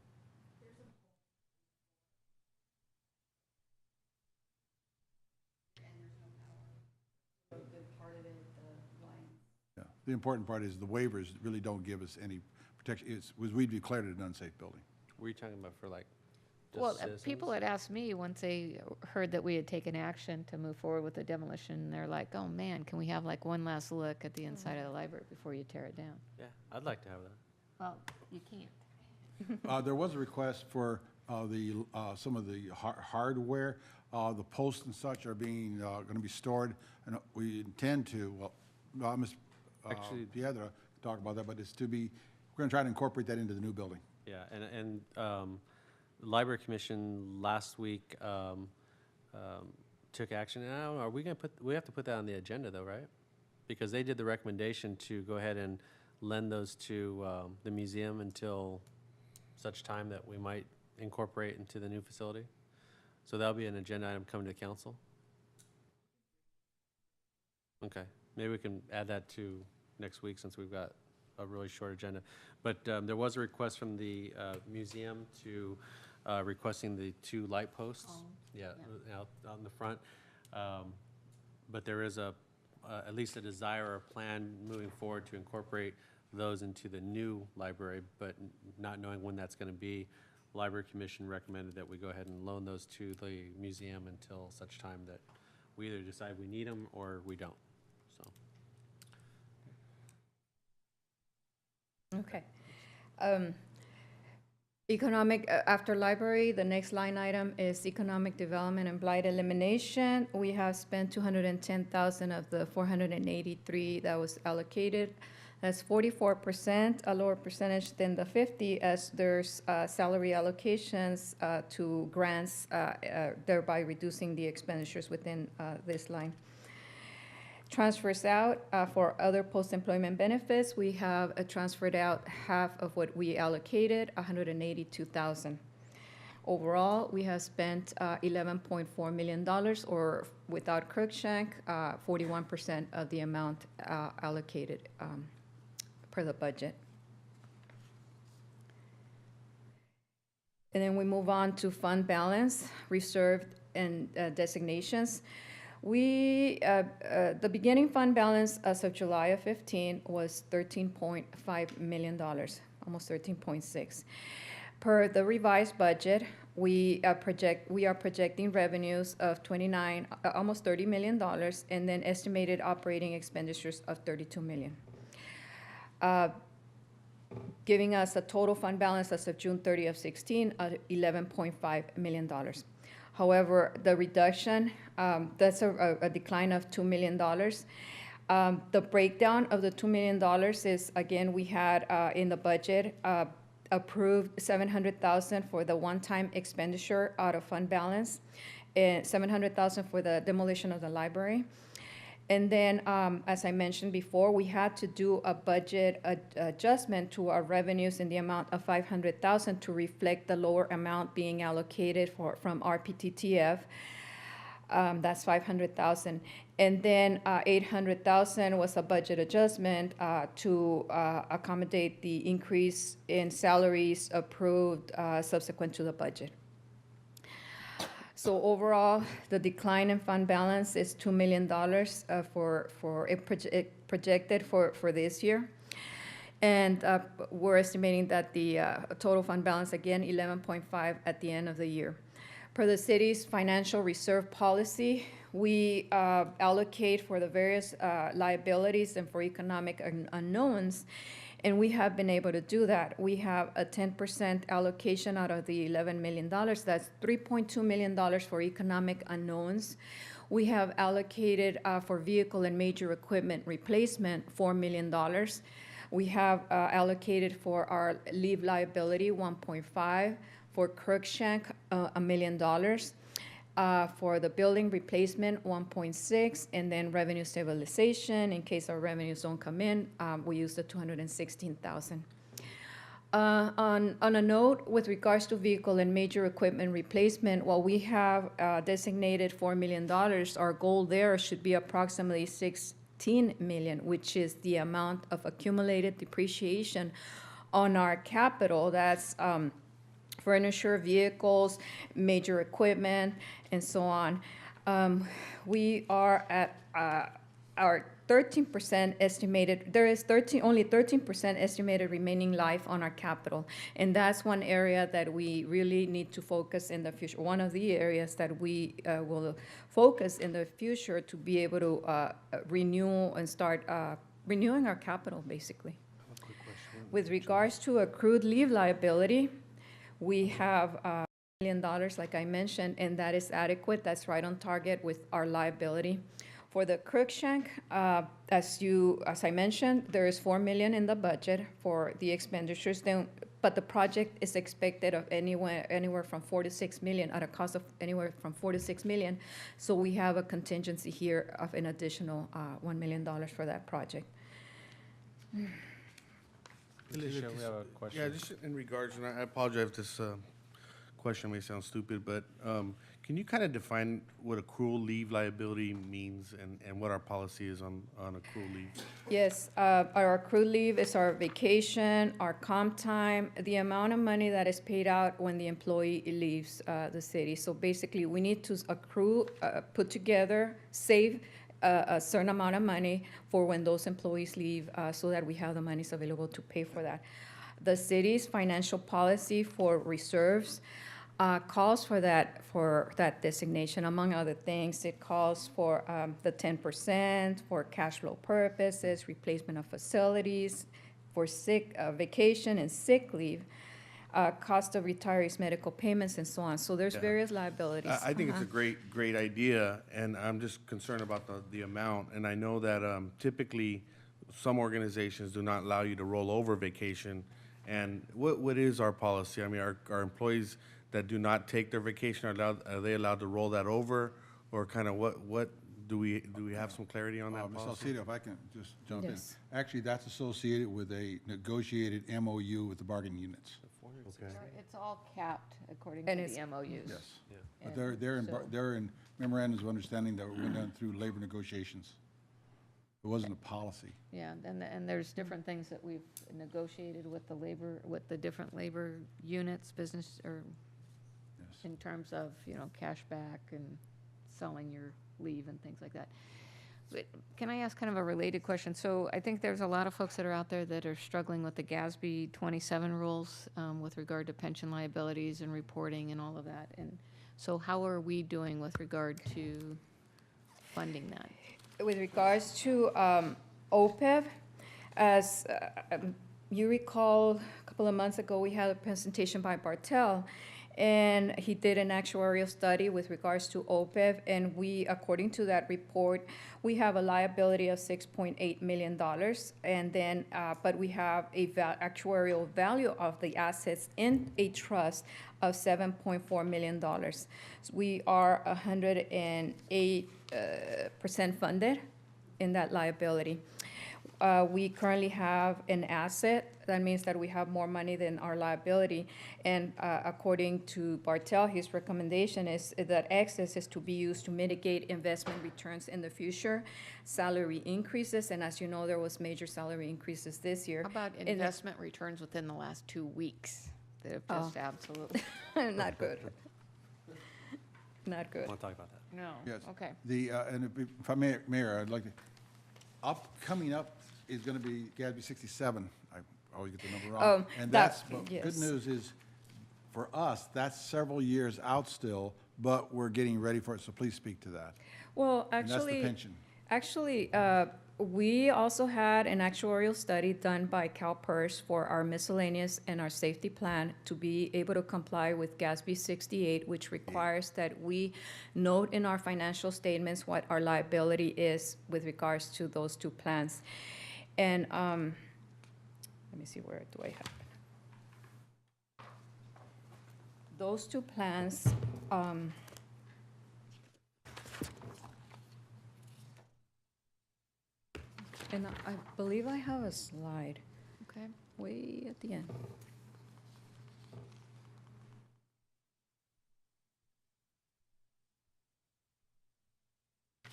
Yeah, the important part is the waivers really don't give us any protection. We declared it an unsafe building. Were you talking about for like Well, people had asked me once they heard that we had taken action to move forward with the demolition, they're like, oh man, can we have like one last look at the inside of the library before you tear it down? Yeah, I'd like to have that. Well, you can't. There was a request for some of the hardware. The posts and such are being going to be stored, and we intend to. Well, Ms. Piedra talked about that, but it's to be. We're going to try to incorporate that into the new building. Yeah, and the Library Commission last week took action. And I don't know, are we going to we have to put that on the agenda though, right? Because they did the recommendation to go ahead and lend those to the museum until such time that we might incorporate into the new facility. So that'll be an agenda item coming to council. Okay, maybe we can add that to next week since we've got a really short agenda. But there was a request from the museum to requesting the 2 light posts. Out in the front. But there is at least a desire or a plan moving forward to incorporate those into the new library, but not knowing when that's going to be, Library Commission recommended that we go ahead and loan those to the museum until such time that we either decide we need them or we don't, so. Okay. Economic, after library, the next line item is economic development and blight elimination. We have spent 210,000 of the 483 that was allocated. That's 44%, a lower percentage than the 50, as there's salary allocations to grants, thereby reducing the expenditures within this line. Transfers out for other post-employment benefits, we have transferred out half of what we allocated, 182,000. Overall, we have spent $11.4 million, or without Crookshank, 41% of the amount allocated per the budget. And then we move on to fund balance, reserved, and designations. We, the beginning fund balance as of July of 15 was $13.5 million, almost 13.6. Per the revised budget, we are projecting revenues of almost $30 million, and then estimated operating expenditures of $32 million. Giving us a total fund balance as of June 30 of 16 of $11.5 million. However, the reduction, that's a decline of $2 million. The breakdown of the $2 million is, again, we had in the budget approved $700,000 for the one-time expenditure out of fund balance, and $700,000 for the demolition of the library. And then, as I mentioned before, we had to do a budget adjustment to our revenues in the amount of $500,000 to reflect the lower amount being allocated from RPTTF. That's $500,000. And then $800,000 was a budget adjustment to accommodate the increase in salaries approved subsequent to the budget. So overall, the decline in fund balance is $2 million projected for this year. And we're estimating that the total fund balance, again, 11.5 at the end of the year. Per the city's financial reserve policy, we allocate for the various liabilities and for economic unknowns, and we have been able to do that. We have a 10% allocation out of the $11 million. That's $3.2 million for economic unknowns. We have allocated for vehicle and major equipment replacement $4 million. We have allocated for our leave liability $1.5, for Crookshank $1 million. For the building replacement, 1.6, and then revenue stabilization, in case our revenues don't come in, we use the 216,000. On a note, with regards to vehicle and major equipment replacement, while we have designated $4 million, our goal there should be approximately $16 million, which is the amount of accumulated depreciation on our capital. That's furniture, vehicles, major equipment, and so on. We are at our 13% estimated, there is only 13% estimated remaining life on our capital. And that's one area that we really need to focus in the future, one of the areas that we will focus in the future to be able to renew and start renewing our capital, basically. With regards to accrued leave liability, we have $1 million, like I mentioned, and that is adequate. That's right on target with our liability. For the Crookshank, as I mentioned, there is $4 million in the budget for the expenditures. But the project is expected of anywhere from $4 to $6 million, at a cost of anywhere from $4 to $6 million. So we have a contingency here of an additional $1 million for that project. Alicia, we have a question. Yeah, just in regards, and I apologize if this question may sound stupid, but can you kind of define what accrual leave liability means and what our policy is on accrual leave? Yes, our accrued leave is our vacation, our comp time, the amount of money that is paid out when the employee leaves the city. So basically, we need to accrue, put together, save a certain amount of money for when those employees leave, so that we have the monies available to pay for that. The city's financial policy for reserves calls for that designation, among other things. It calls for the 10% for cash flow purposes, replacement of facilities, for sick, vacation and sick leave, cost of retirees' medical payments, and so on. So there's various liabilities. I think it's a great idea, and I'm just concerned about the amount. And I know that typically, some organizations do not allow you to roll over vacation. And what is our policy? I mean, our employees that do not take their vacation, are they allowed to roll that over? Or kind of what do we have some clarity on that Ms. policy? Alcido, if I can just jump Yes. in. Actually, that's associated with a negotiated MOU with the bargaining units. Okay. It's all capped according And to it's- the MOUs. Yes. And But so- they're in memorandums of understanding that went down through labor negotiations. It wasn't a policy. Yeah, and there's different things that we've negotiated with with the different labor units, business, or Yes. in terms of, cash back and selling your leave and things like that. But can I ask kind of a related question? So I think there's a lot of folks that are out there that are struggling with the GASB 27 rules with regard to pension liabilities and reporting and all of that. And so how are we doing with regard to funding that? With regards to OPEB, as you recall, a couple of months ago, we had a presentation by Bartel, and he did an actuarial study with regards to OPEB, and we, according to that report, we have a liability of $6.8 million, and then, but we have a actuarial value of the assets in a trust of $7.4 million. So we are 108% funded in that liability. We currently have an asset. That means that we have more money than our liability. And according to Bartel, his recommendation is that excess is to be used to mitigate investment returns in the future, salary increases, and as you know, there was major salary increases this year. How about investment returns within the last 2 weeks that have just absolutely? Not good. Not good. Want to talk about that? No, Yes. okay. And if I may, Mayor, I'd like to, coming up is going to be GASB 67. I always get the number wrong. And but yes. good news is, for us, that's several years out still, but we're getting ready for it, so please speak to that. Well, And that's the actually, pension. we also had an actuarial study done by CalPERS for our miscellaneous and our safety plan to be able to comply with GASB 68, which requires that we note in our financial statements what our liability is with regards to those two plans. And let me see, where do I have it? Those two plans, and I believe I have a slide, Okay. way at the end.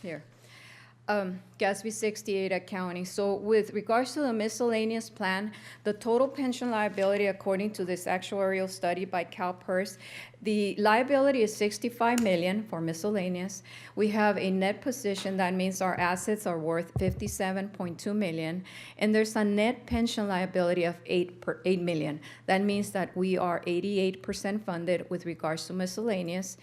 Here. GASB 68 accounting. So with regards to the miscellaneous plan, the total pension liability, according to this actuarial study by CalPERS, the liability is $65 million for miscellaneous. We have a net position, that means our assets are worth $57.2 million, and there's a net pension liability of $8 million. That means that we are 88% funded with regards to miscellaneous.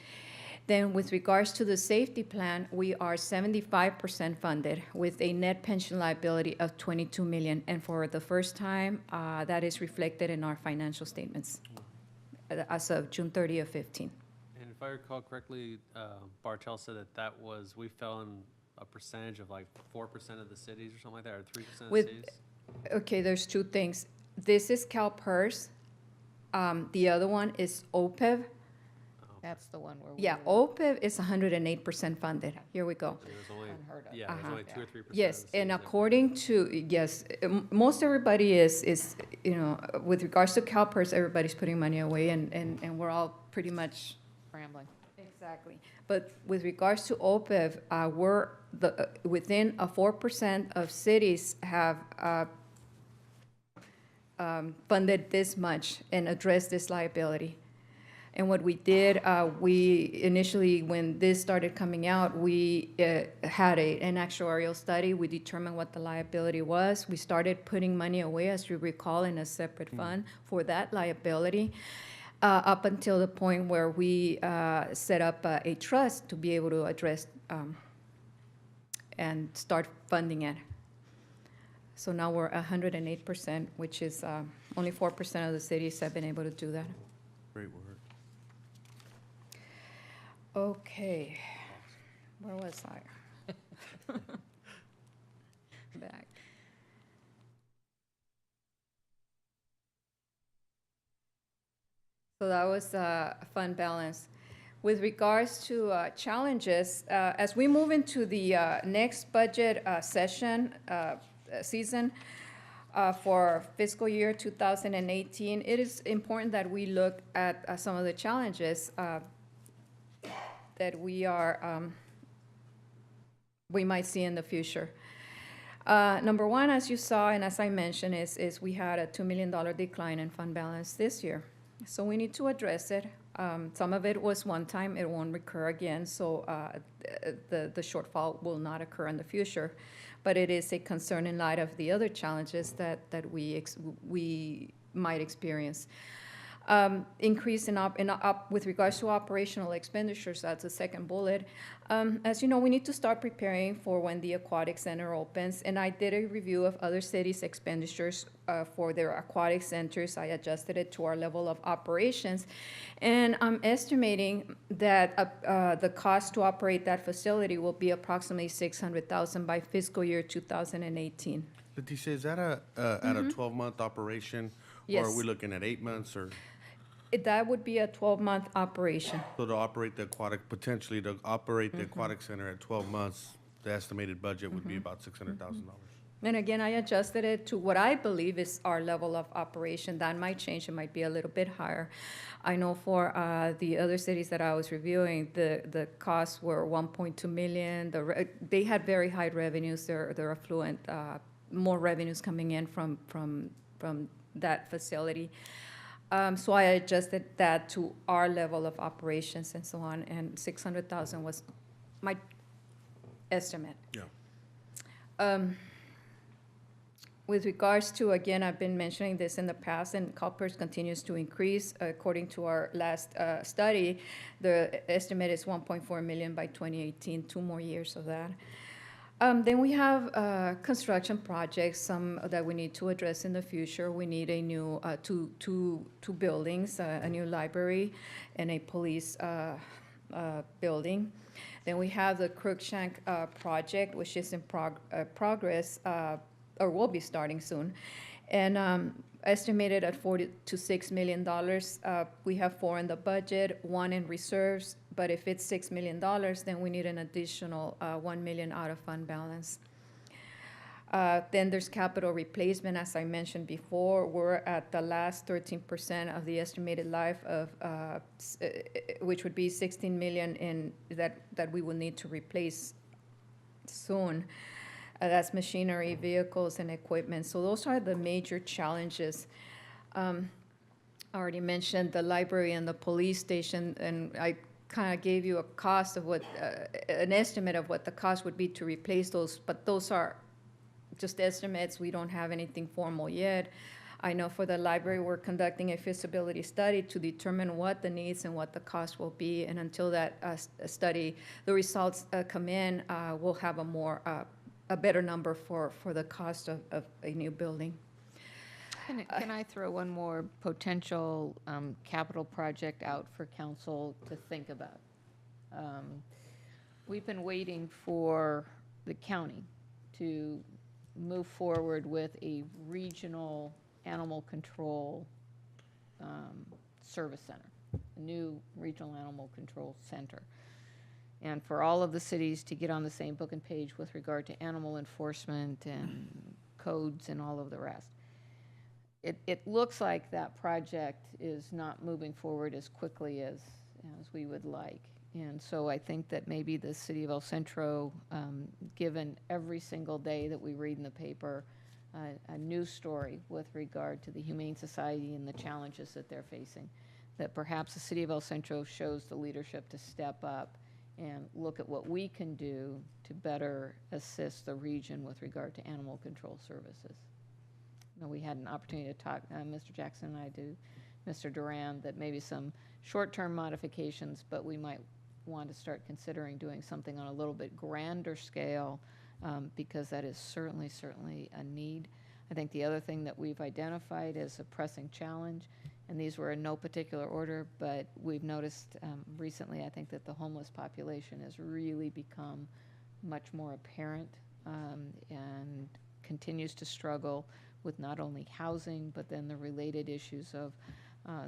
Then with regards to the safety plan, we are 75% funded with a net pension liability of $22 million. And for the first time, that is reflected in our financial statements as of June 30 of 15. And if I recall correctly, Bartel said that we fell in a percentage of like 4% of the cities or something like that, or 3% of the cities? Okay, there's two things. This is CalPERS. The other one is OPEB. That's the one where we. Yeah, OPEB is 108% funded. Here we go. There's only, Unheard of. yeah, there's only 2 or 3%. Yes, of the and cities that- according to, most everybody is, with regards to CalPERS, everybody's putting money away, and we're all pretty much. Scrambling. Exactly. But with regards to OPEB, we're within a 4% of cities have funded this much and addressed this liability. And what we did, we initially, when this started coming out, we had an actuarial study. We determined what the liability was. We started putting money away, as you recall, in a separate fund for that liability, up until the point where we set up a trust to be able to address and start funding it. So now we're 108%, which is only 4% of the cities have been able to do that. Great work. Okay, where was I? Back. So that was fund balance. With regards to challenges, as we move into the next budget season for fiscal year 2018, it is important that we look at some of the challenges that we might see in the future. Number one, as you saw and as I mentioned, is we had a $2 million decline in fund balance this year. So we need to address it. Some of it was one time, it won't recur again, so the shortfall will not occur in the future. But it is a concern in light of the other challenges that we might experience. Increase with regards to operational expenditures, that's the second bullet. As you know, we need to start preparing for when the aquatic center opens, and I did a review of other cities' expenditures for their aquatic centers. I adjusted it to our level of operations, and I'm estimating that the cost to operate that facility will be approximately $600,000 by fiscal year 2018. Leticia, is that at a 12-month operation? Yes. Or are we looking at 8 months, or? That would be a 12-month operation. So to operate the aquatic, potentially to operate the aquatic center at 12 months, the estimated budget would be about $600,000. And again, I adjusted it to what I believe is our level of operation. That might change, it might be a little bit higher. I know for the other cities that I was reviewing, the costs were $1.2 million. They had very high revenues, they're affluent, more revenues coming in from that facility. So I adjusted that to our level of operations and so on, and 600,000 was my estimate. Yeah. With regards to, again, I've been mentioning this in the past, and CalPERS continues to increase. According to our last study, the estimate is 1.4 million by 2018, 2 more years of that. Then we have construction projects, some that we need to address in the future. We need a new two buildings, a new library and a police building. Then we have the Crookshank project, which is in progress, or will be starting soon, and estimated at $4 to $6 million. We have 4 in the budget, 1 in reserves, but if it's $6 million, then we need an additional $1 million out of fund balance. Then there's capital replacement, as I mentioned before. We're at the last 13% of the estimated life of, which would be 16 million that we will need to replace soon. That's machinery, vehicles, and equipment. So those are the major challenges. I already mentioned the library and the police station, and I kind of gave you a cost of what, an estimate of what the cost would be to replace those, but those are just estimates. We don't have anything formal yet. I know for the library, we're conducting a feasibility study to determine what the needs and what the cost will be, and until that study, the results come in, we'll have a better number for the cost of a new building. Can I throw one more potential capital project out for council to think about? We've been waiting for the county to move forward with a regional animal control service center, a new regional animal control center. And for all of the cities to get on the same book and page with regard to animal enforcement and codes and all of the rest. It looks like that project is not moving forward as quickly as we would like. And so I think that maybe the city of El Centro, given every single day that we read in the paper a news story with regard to the Humane Society and the challenges that they're facing, that perhaps the city of El Centro shows the leadership to step up and look at what we can do to better assist the region with regard to animal control services. Now, we had an opportunity to talk, Mr. Jackson and I do, Mr. Duran, that maybe some short-term modifications, but we might want to start considering doing something on a little bit grander scale, because that is certainly a need. I think the other thing that we've identified as a pressing challenge, and these were in no particular order, but we've noticed recently, I think that the homeless population has really become much more apparent, and continues to struggle with not only housing, but then the related issues of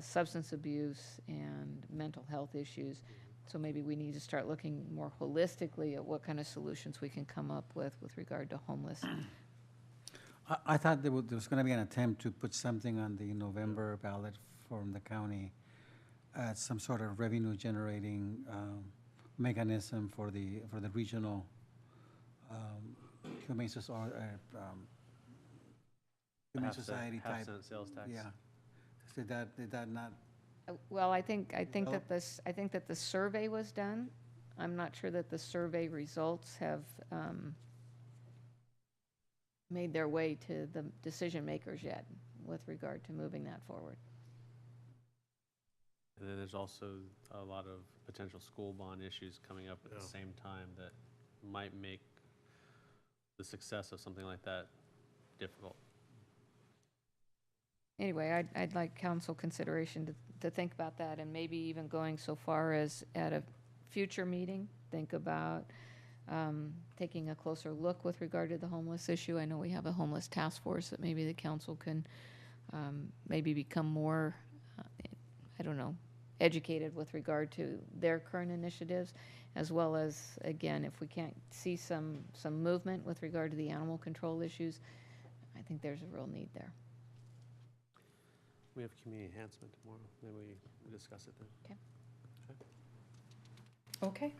substance abuse and mental health issues. So maybe we need to start looking more holistically at what kind of solutions we can come up with regard to homeless. I thought there was going to be an attempt to put something on the November ballot from the county, some sort of revenue generating mechanism for the regional humane society type. Half-cent sales tax. Yeah. Did that not? Well, I think that the survey was done. I'm not sure that the survey results have made their way to the decision makers yet with regard to moving that forward. And then there's also a lot of potential school bond issues coming up at the same time that might make the success of something like that difficult. Anyway, I'd like council consideration to think about that, and maybe even going so far as at a future meeting, think about taking a closer look with regard to the homeless issue. I know we have a homeless task force that maybe the council can maybe become more, I don't know, educated with regard to their current initiatives, as well as, again, if we can't see some movement with regard to the animal control issues, I think there's a real need there. We have community enhancement tomorrow. Maybe we discuss it then. Okay.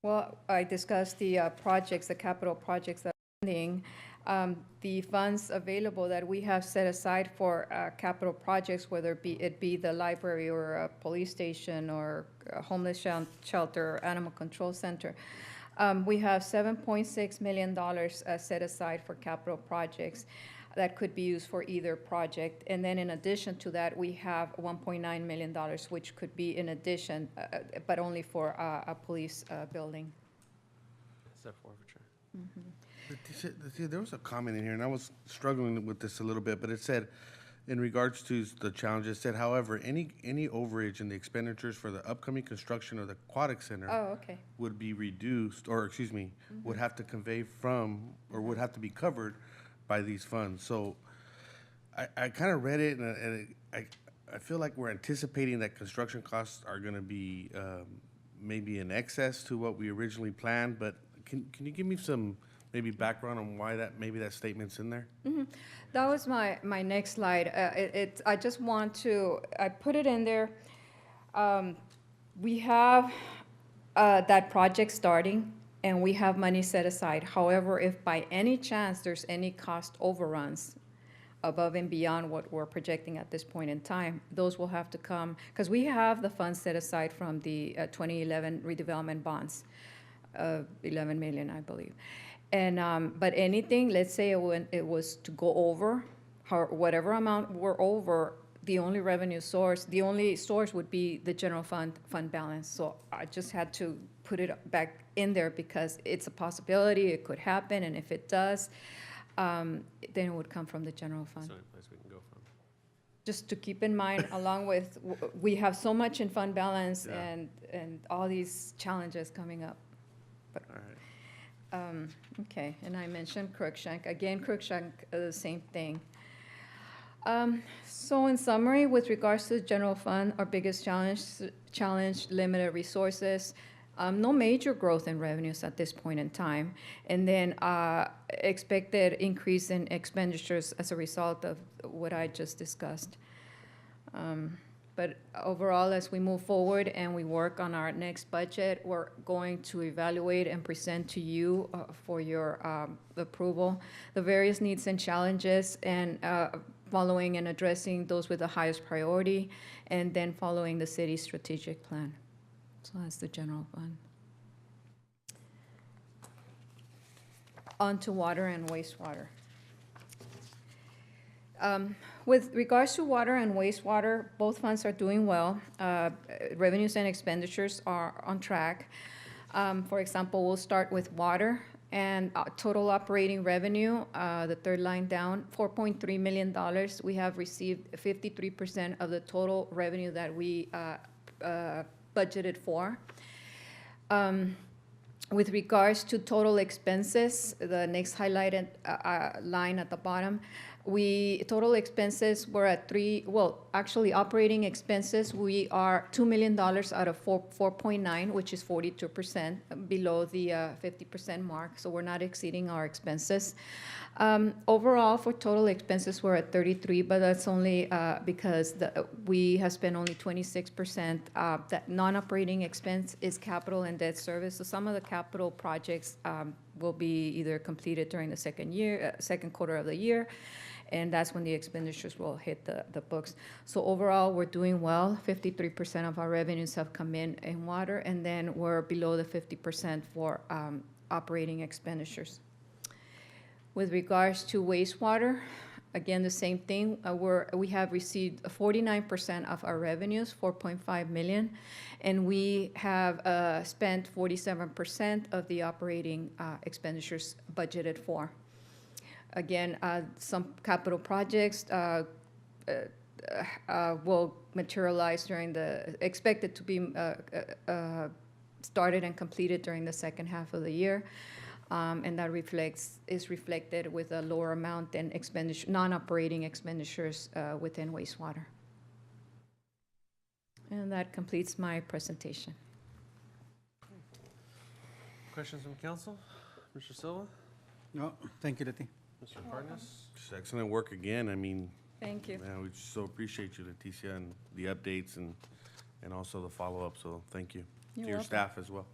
Well, I discussed the projects, the capital projects that are pending. The funds available that we have set aside for capital projects, whether it be the library or a police station or a homeless shelter or animal control center, we have $7.6 million set aside for capital projects that could be used for either project. And then in addition to that, we have $1.9 million, which could be in addition, but only for a police building. Is that forfeiture? See, there was a comment in here, and I was struggling with this a little bit, but it said, in regards to the challenges, said, however, any overage in the expenditures for the upcoming construction of the aquatic center would be reduced, or excuse me, would have to convey from, or would have to be covered by these funds. So I kind of read it, and I feel like we're anticipating that construction costs are going to be maybe in excess to what we originally planned, but can you give me some maybe background on why that statement's in there? That was my next slide. I just want to, I put it in there. We have that project starting, and we have money set aside. However, if by any chance there's any cost overruns above and beyond what we're projecting at this point in time, those will have to come, because we have the funds set aside from the 2011 redevelopment bonds, 11 million, I believe. And but anything, let's say it was to go over, whatever amount we're over, the only revenue source, the only source would be the general fund balance. So I just had to put it back in there because it's a possibility, it could happen, and if it does, then it would come from the general fund. So any place we can go from. Just to keep in mind, along with, we have so much in fund balance and all these challenges coming up. But, all right. Okay, and I mentioned Crookshank. Again, Crookshank, the same thing. So in summary, with regards to the general fund, our biggest challenge, limited resources, no major growth in revenues at this point in time, and then expected increase in expenditures as a result of what I just discussed. But overall, as we move forward and we work on our next budget, we're going to evaluate and present to you for your approval the various needs and challenges, and following and addressing those with the highest priority, and then following the city's strategic plan. So that's the general fund. On to water and wastewater. With regards to water and wastewater, both funds are doing well. Revenues and expenditures are on track. For example, we'll start with water and total operating revenue, the third line down, $4.3 million. We have received 53% of the total revenue that we budgeted for. With regards to total expenses, the next highlighted line at the bottom, total expenses were at actually operating expenses, we are $2 million out of 4.9, which is 42% below the 50% mark, so we're not exceeding our expenses. Overall, for total expenses, we're at 33, but that's only because we have spent only 26%. That non-operating expense is capital and debt service, so some of the capital projects will be either completed during the second quarter of the year, and that's when the expenditures will hit the books. So overall, we're doing well. 53% of our revenues have come in water, and then we're below the 50% for operating expenditures. With regards to wastewater, again, the same thing. We have received 49% of our revenues, $4.5 million, and we have spent 47% of the operating expenditures budgeted for. Again, some capital projects will materialize expected to be started and completed during the second half of the year. And that is reflected with a lower amount than non-operating expenditures within wastewater. And that completes my presentation. Questions from council? Mr. Silva? No, thank you, Leti. Mr. Cardenas? Just excellent work again. I mean, Thank you. man, we so appreciate you, Leticia, and the updates and also the follow-up, so thank you. You're To your welcome. staff as well.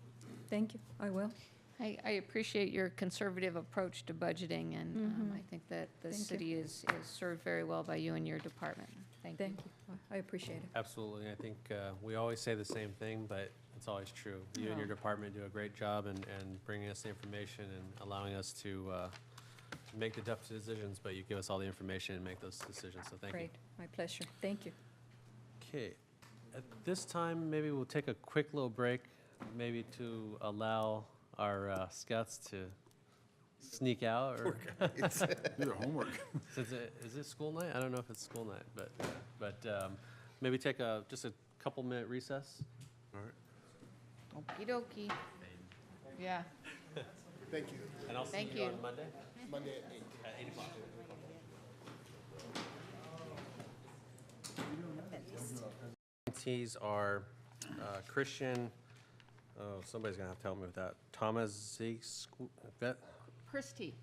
Thank you. I will. I appreciate your conservative approach to budgeting, and I think that the Thank you. city is served very well by you and your department. Thank you. Thank you. I appreciate it. Absolutely. I think we always say the same thing, but it's always true. You and your department do a great job in bringing us the information and allowing us to make the tough decisions, but you give us all the information and make those decisions, so thank you. Great. My pleasure. Thank you. Okay. At this time, maybe we'll take a quick little break, maybe to allow our scouts to sneak out or Do their homework. Is it school night? I don't know if it's school night, but maybe take just a couple minute recess. All right. Okie dokie. Yeah. Thank you. And I'll see Thank you you. on Monday Monday at 8. at 8 o'clock. These are Christian, somebody's gonna have to help me with that. Thomas Christie,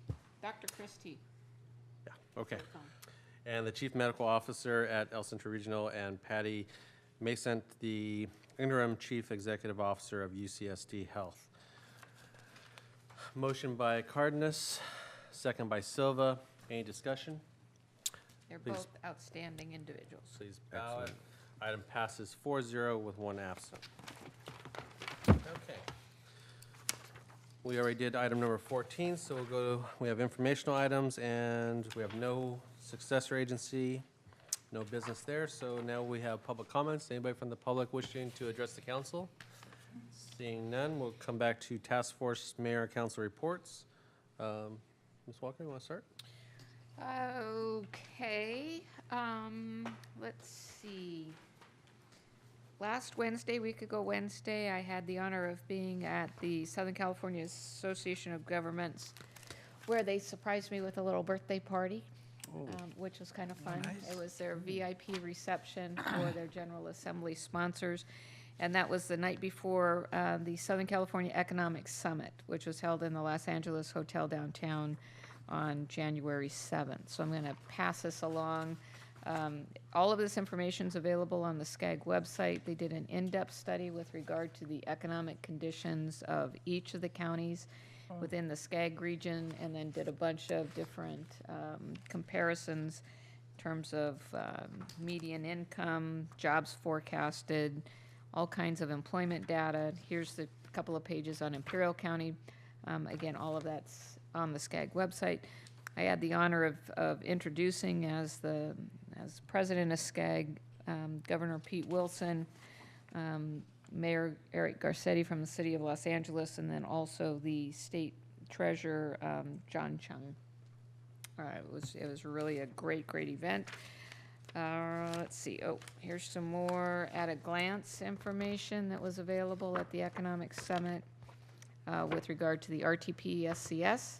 Dr. Christie. Yeah, okay. And the Chief Medical Officer at El Centro Regional, and Patty Mason, the Interim Chief Executive Officer of UCSD Health. Motion by Cardenas, second by Silva. Any discussion? They're Please. both outstanding individuals. Please bow it. Item passes 4-0 with one absent. Okay. We already did item number 14, so we have informational items, and we have no successor agency, no business there, so now we have public comments. Anybody from the public wishing to address the council? Seeing none, we'll come back to task force mayor council reports. Ms. Walker, you want to start? Okay, let's see. Last Wednesday, week ago Wednesday, I had the honor of being at the Southern California Association of Governments, where they surprised me with a little birthday party, which was kind of fun. It was their VIP reception for their General Assembly sponsors, and that was the night before the Southern California Economic Summit, which was held in the Los Angeles Hotel downtown on January 7th. So I'm going to pass this along All of this information is available on the SCAG website. They did an in-depth study with regard to the economic conditions of each of the counties within the SCAG region, and then did a bunch of different comparisons in terms of median income, jobs forecasted, all kinds of employment data. Here's the couple of pages on Imperial County. Again, all of that's on the SCAG website. I had the honor of introducing as president of SCAG, Governor Pete Wilson, Mayor Eric Garcetti from the city of Los Angeles, and then also the state treasurer, John Chung. It was really a great event. Let's see. Oh, here's some more at-a-glance information that was available at the Economic Summit with regard to the RTP SCS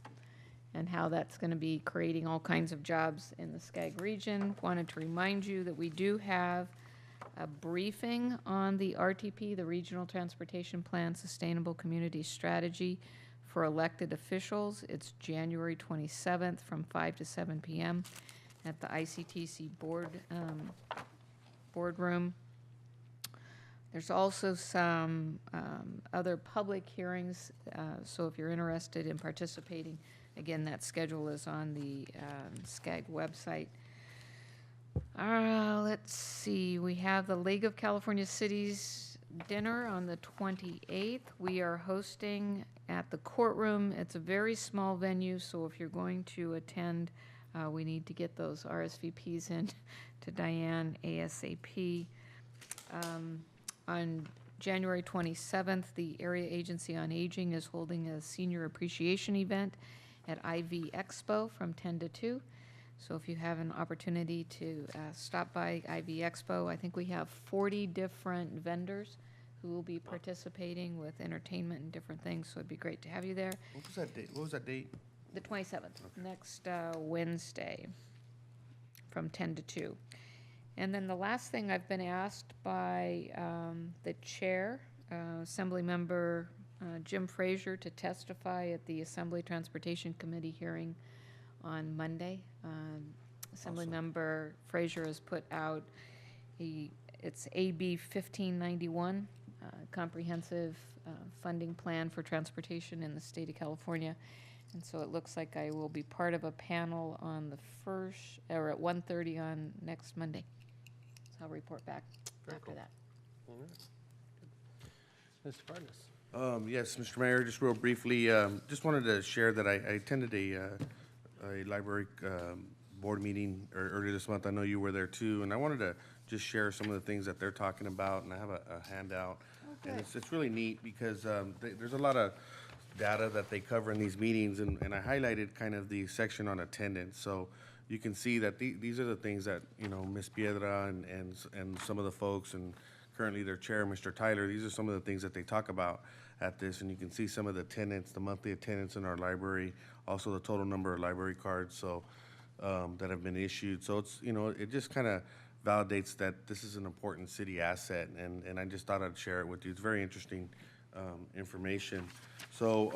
and how that's going to be creating all kinds of jobs in the SCAG region. Wanted to remind you that we do have a briefing on the RTP, the Regional Transportation Plan Sustainable Community Strategy for elected officials. It's January 27th from 5 to 7 p.m. at the ICTC boardroom. There's also some other public hearings, so if you're interested in participating, again, that schedule is on the SCAG website. Let's see, we have the League of California Cities dinner on the 28th. We are hosting at the courtroom. It's a very small venue, so if you're going to attend, we need to get those RSVPs in to Diane ASAP. On January 27th, the Area Agency on Aging is holding a senior appreciation event at IV Expo from 10 to 2. So if you have an opportunity to stop by IV Expo, I think we have 40 different vendors who will be participating with entertainment and different things, so it'd be great to have you there. What was that date? The 27th, next Wednesday, from 10 to 2. And then the last thing, I've been asked by the chair, Assembly Member Jim Frazier, to testify at the Assembly Transportation Committee hearing on Monday. Assembly Member Frazier has put out, it's AB 1591, comprehensive funding plan for transportation in the state of California. And so it looks like I will be part of a panel on the first, or at 1:30 on next Monday. So I'll report back after that. All right. Mr. Cardenas. Yes, Mr. Mayor, just real briefly, just wanted to share that I attended a library board meeting earlier this month. I know you were there too, and I wanted to just share some of the things that they're talking about, and I have a handout. And it's really neat because there's a lot of data that they cover in these meetings, and I highlighted kind of the section on attendance. So you can see that these are the things that, you know, Ms. Piedra and some of the folks, and currently their chair, Mr. Tyler, these are some of the things that they talk about at this, and you can see some of the attendance, the monthly attendance in our library, also the total number of library cards so that have been issued. So it's, you know, it just kind of validates that this is an important city asset, and I just thought I'd share it with you. It's very interesting information. So,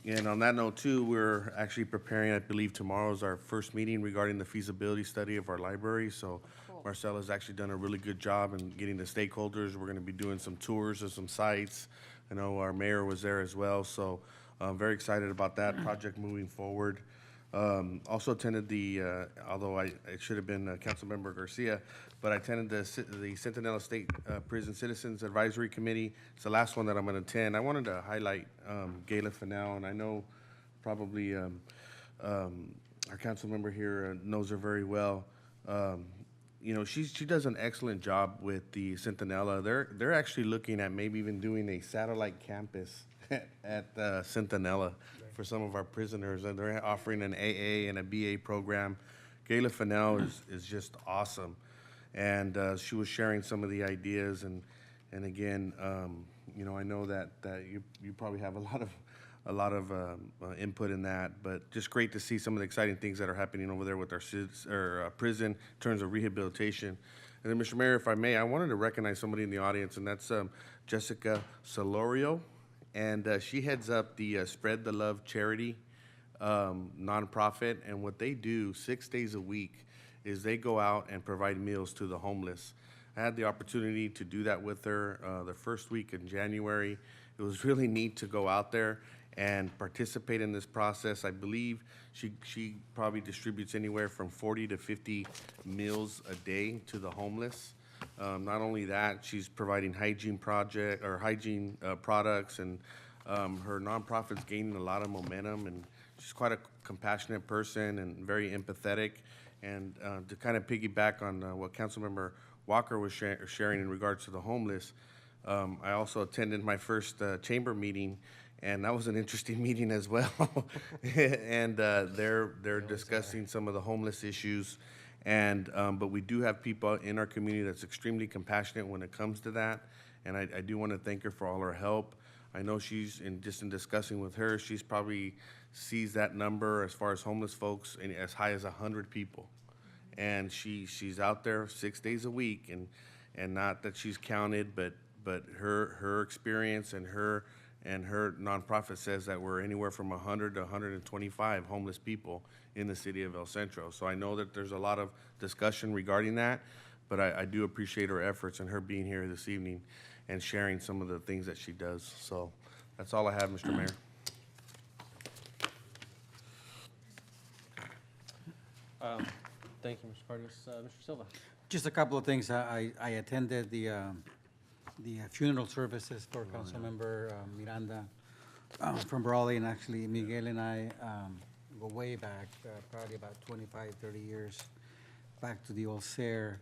and on that note too, we're actually preparing, I believe tomorrow is our first meeting regarding the feasibility study of our library. So Marcella's actually done a really good job in getting the stakeholders. We're gonna be doing some tours of some sites. I know our mayor was there as well. So I'm very excited about that project moving forward. Also attended the, although it should have been Councilmember Garcia, but I attended the Centinela State Prison Citizens Advisory Committee. It's the last one that I'm going to attend. I wanted to highlight Gayla Fennell, and I know probably our council member here knows her very well. You know, she does an excellent job with the Centinela. They're actually looking at maybe even doing a satellite campus at Centinela for some of our prisoners, and they're offering an AA and a BA program. Gayla Fennell is just awesome, and she was sharing some of the ideas, and again, you know, I know that you probably have a lot of input in that, but just great to see some of the exciting things that are happening over there with our prison in terms of rehabilitation. And then, Mr. Mayor, if I may, I wanted to recognize somebody in the audience, and that's Jessica Solorio. And she heads up the Spread the Love charity nonprofit, and what they do 6 days a week is they go out and provide meals to the homeless. I had the opportunity to do that with her the first week in January. It was really neat to go out there and participate in this process. I believe she probably distributes anywhere from 40 to 50 meals a day to the homeless. Not only that, she's providing hygiene products, and her nonprofit's gaining a lot of momentum, and she's quite a compassionate person and very empathetic. And to kind of piggyback on what Councilmember Walker was sharing in regards to the homeless, I also attended my first chamber meeting, and that was an interesting meeting as well. And they're discussing some of the homeless issues, and but we do have people in our community that's extremely compassionate when it comes to that, and I do want to thank her for all her help. I know she's in discussing with her, she's probably sees that number as far as homeless folks as high as 100 people, and she's out there 6 days a week, and not that she's counted, but her experience and her nonprofit says that we're anywhere from 100 to 125 homeless people in the city of El Centro. So I know that there's a lot of discussion regarding that, but I do appreciate her efforts and her being here this evening and sharing some of the things that she does. So that's all I have, Mr. Mayor. Thank you, Mr. Cardenas. Mr. Silva. Just a couple of things. I attended the funeral services for Councilmember Miranda from Brawley, and actually Miguel and I go way back, probably about 25, 30 years back to the old SARE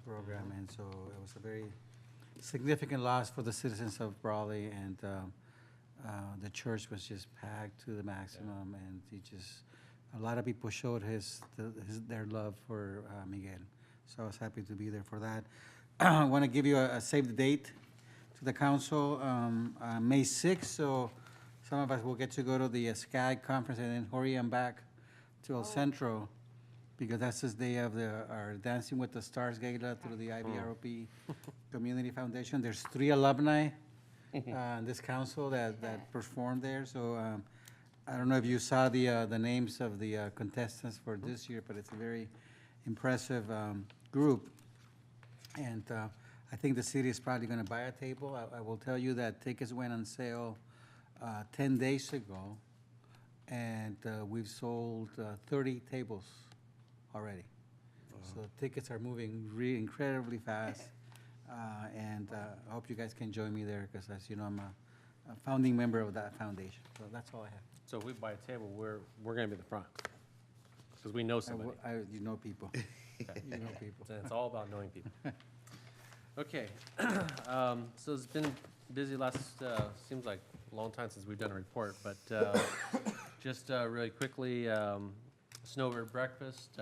program, and so it was a very significant loss for the citizens of Brawley, and the church was just packed to the maximum, and a lot of people showed their love for Miguel. So I was happy to be there for that. I want to give you a save the date to the council, May 6th, so some of us will get to go to the SCAG conference and then hurry on back to El Centro, because that's the day of our Dancing with the Stars Gala through the IBROP Community Foundation. There's 3 alumni in this council that performed there, so I don't know if you saw the names of the contestants for this year, but it's a very impressive group. And I think the city is probably going to buy a table. I will tell you that tickets went on sale 10 days ago, and we've sold 30 tables already. So tickets are moving really incredibly fast, and I hope you guys can join me there, because as you know, I'm a founding member of that foundation. So that's all I have. So if we buy a table, we're going to be the front, because we know somebody. You know people. Okay. You know people. It's all about knowing people. Okay, so it's been busy last, seems like a long time since we've done a report, but just really quickly, Snowbird Breakfast,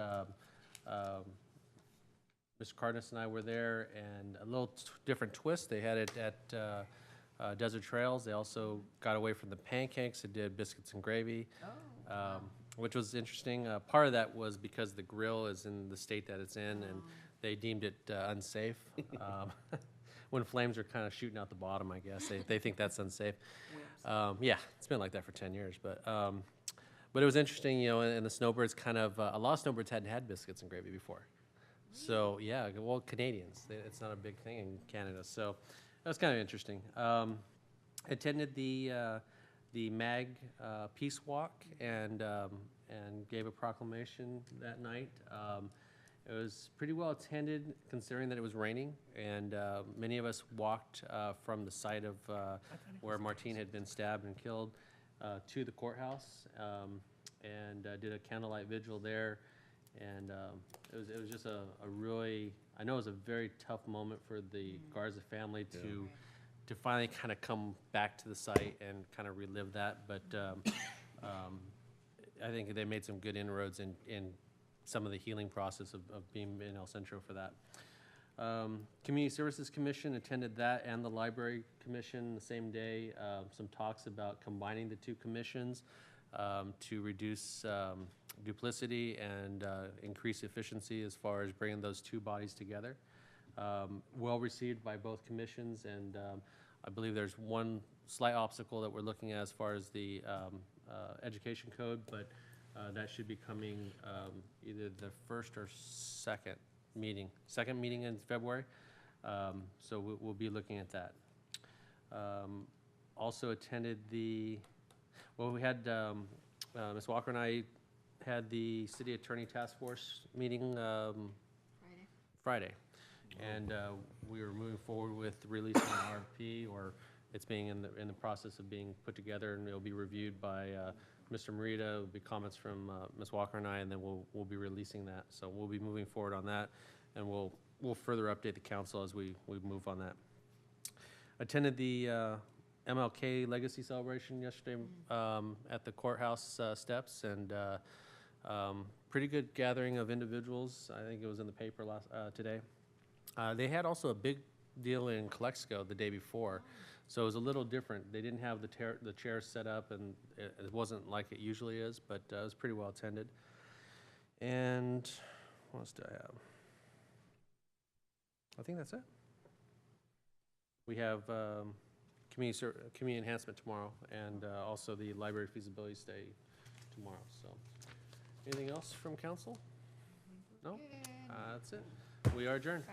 Mr. Cardenas and I were there, and a little different twist. They had it at Desert Trails. They also got away from the pancakes and did biscuits and gravy, which was interesting. Part of that was because the grill is in the state that it's in, and they deemed it unsafe. When flames are kind of shooting out the bottom, I guess. They think that's unsafe. Yeah, it's been like that for 10 years. But it was interesting, you know, and the snowbirds kind of, a lot of snowbirds hadn't had biscuits and gravy before. So, yeah, well, Canadians, it's not a big thing in Canada. So that was kind of interesting. Attended the MAG Peace Walk and gave a proclamation that night. It was pretty well attended, considering that it was raining, and many of us walked from the site of where Martine had been stabbed and killed to the courthouse, and did a candlelight vigil there. And it was just a really, I know it was a very tough moment for the Garza family to finally kind of come back to the site and kind of relive that. But I think they made some good inroads in some of the healing process of being in El Centro for that. Community Services Commission attended that, and the Library Commission the same day. Some talks about combining the two commissions to reduce duplicity and increase efficiency as far as bringing those two bodies together. Well received by both commissions, and I believe there's one slight obstacle that we're looking at as far as the education code, but That should be coming either the first or second meeting in February. So we'll be looking at that. Also attended we had, Ms. Walker and I had the City Attorney Task Force meeting Friday. And we were moving forward with releasing an RFP, or it's being in the process of being put together, and it'll be reviewed by Mr. Morita. It'll be comments from Ms. Walker and I, and then we'll be releasing that. So we'll be moving forward on that, and we'll further update the council as we move on that. Attended the MLK Legacy Celebration yesterday at the courthouse steps, and pretty good gathering of individuals. I think it was in the paper today. They had also a big deal in Calexico the day before, so it was a little different. They didn't have the chairs set up, and it wasn't like it usually is, but it was pretty well attended. And what else do I have? I think that's it. We have community enhancement tomorrow, and also the library feasibility study tomorrow. So, anything else from council? No? That's it. We are adjourned.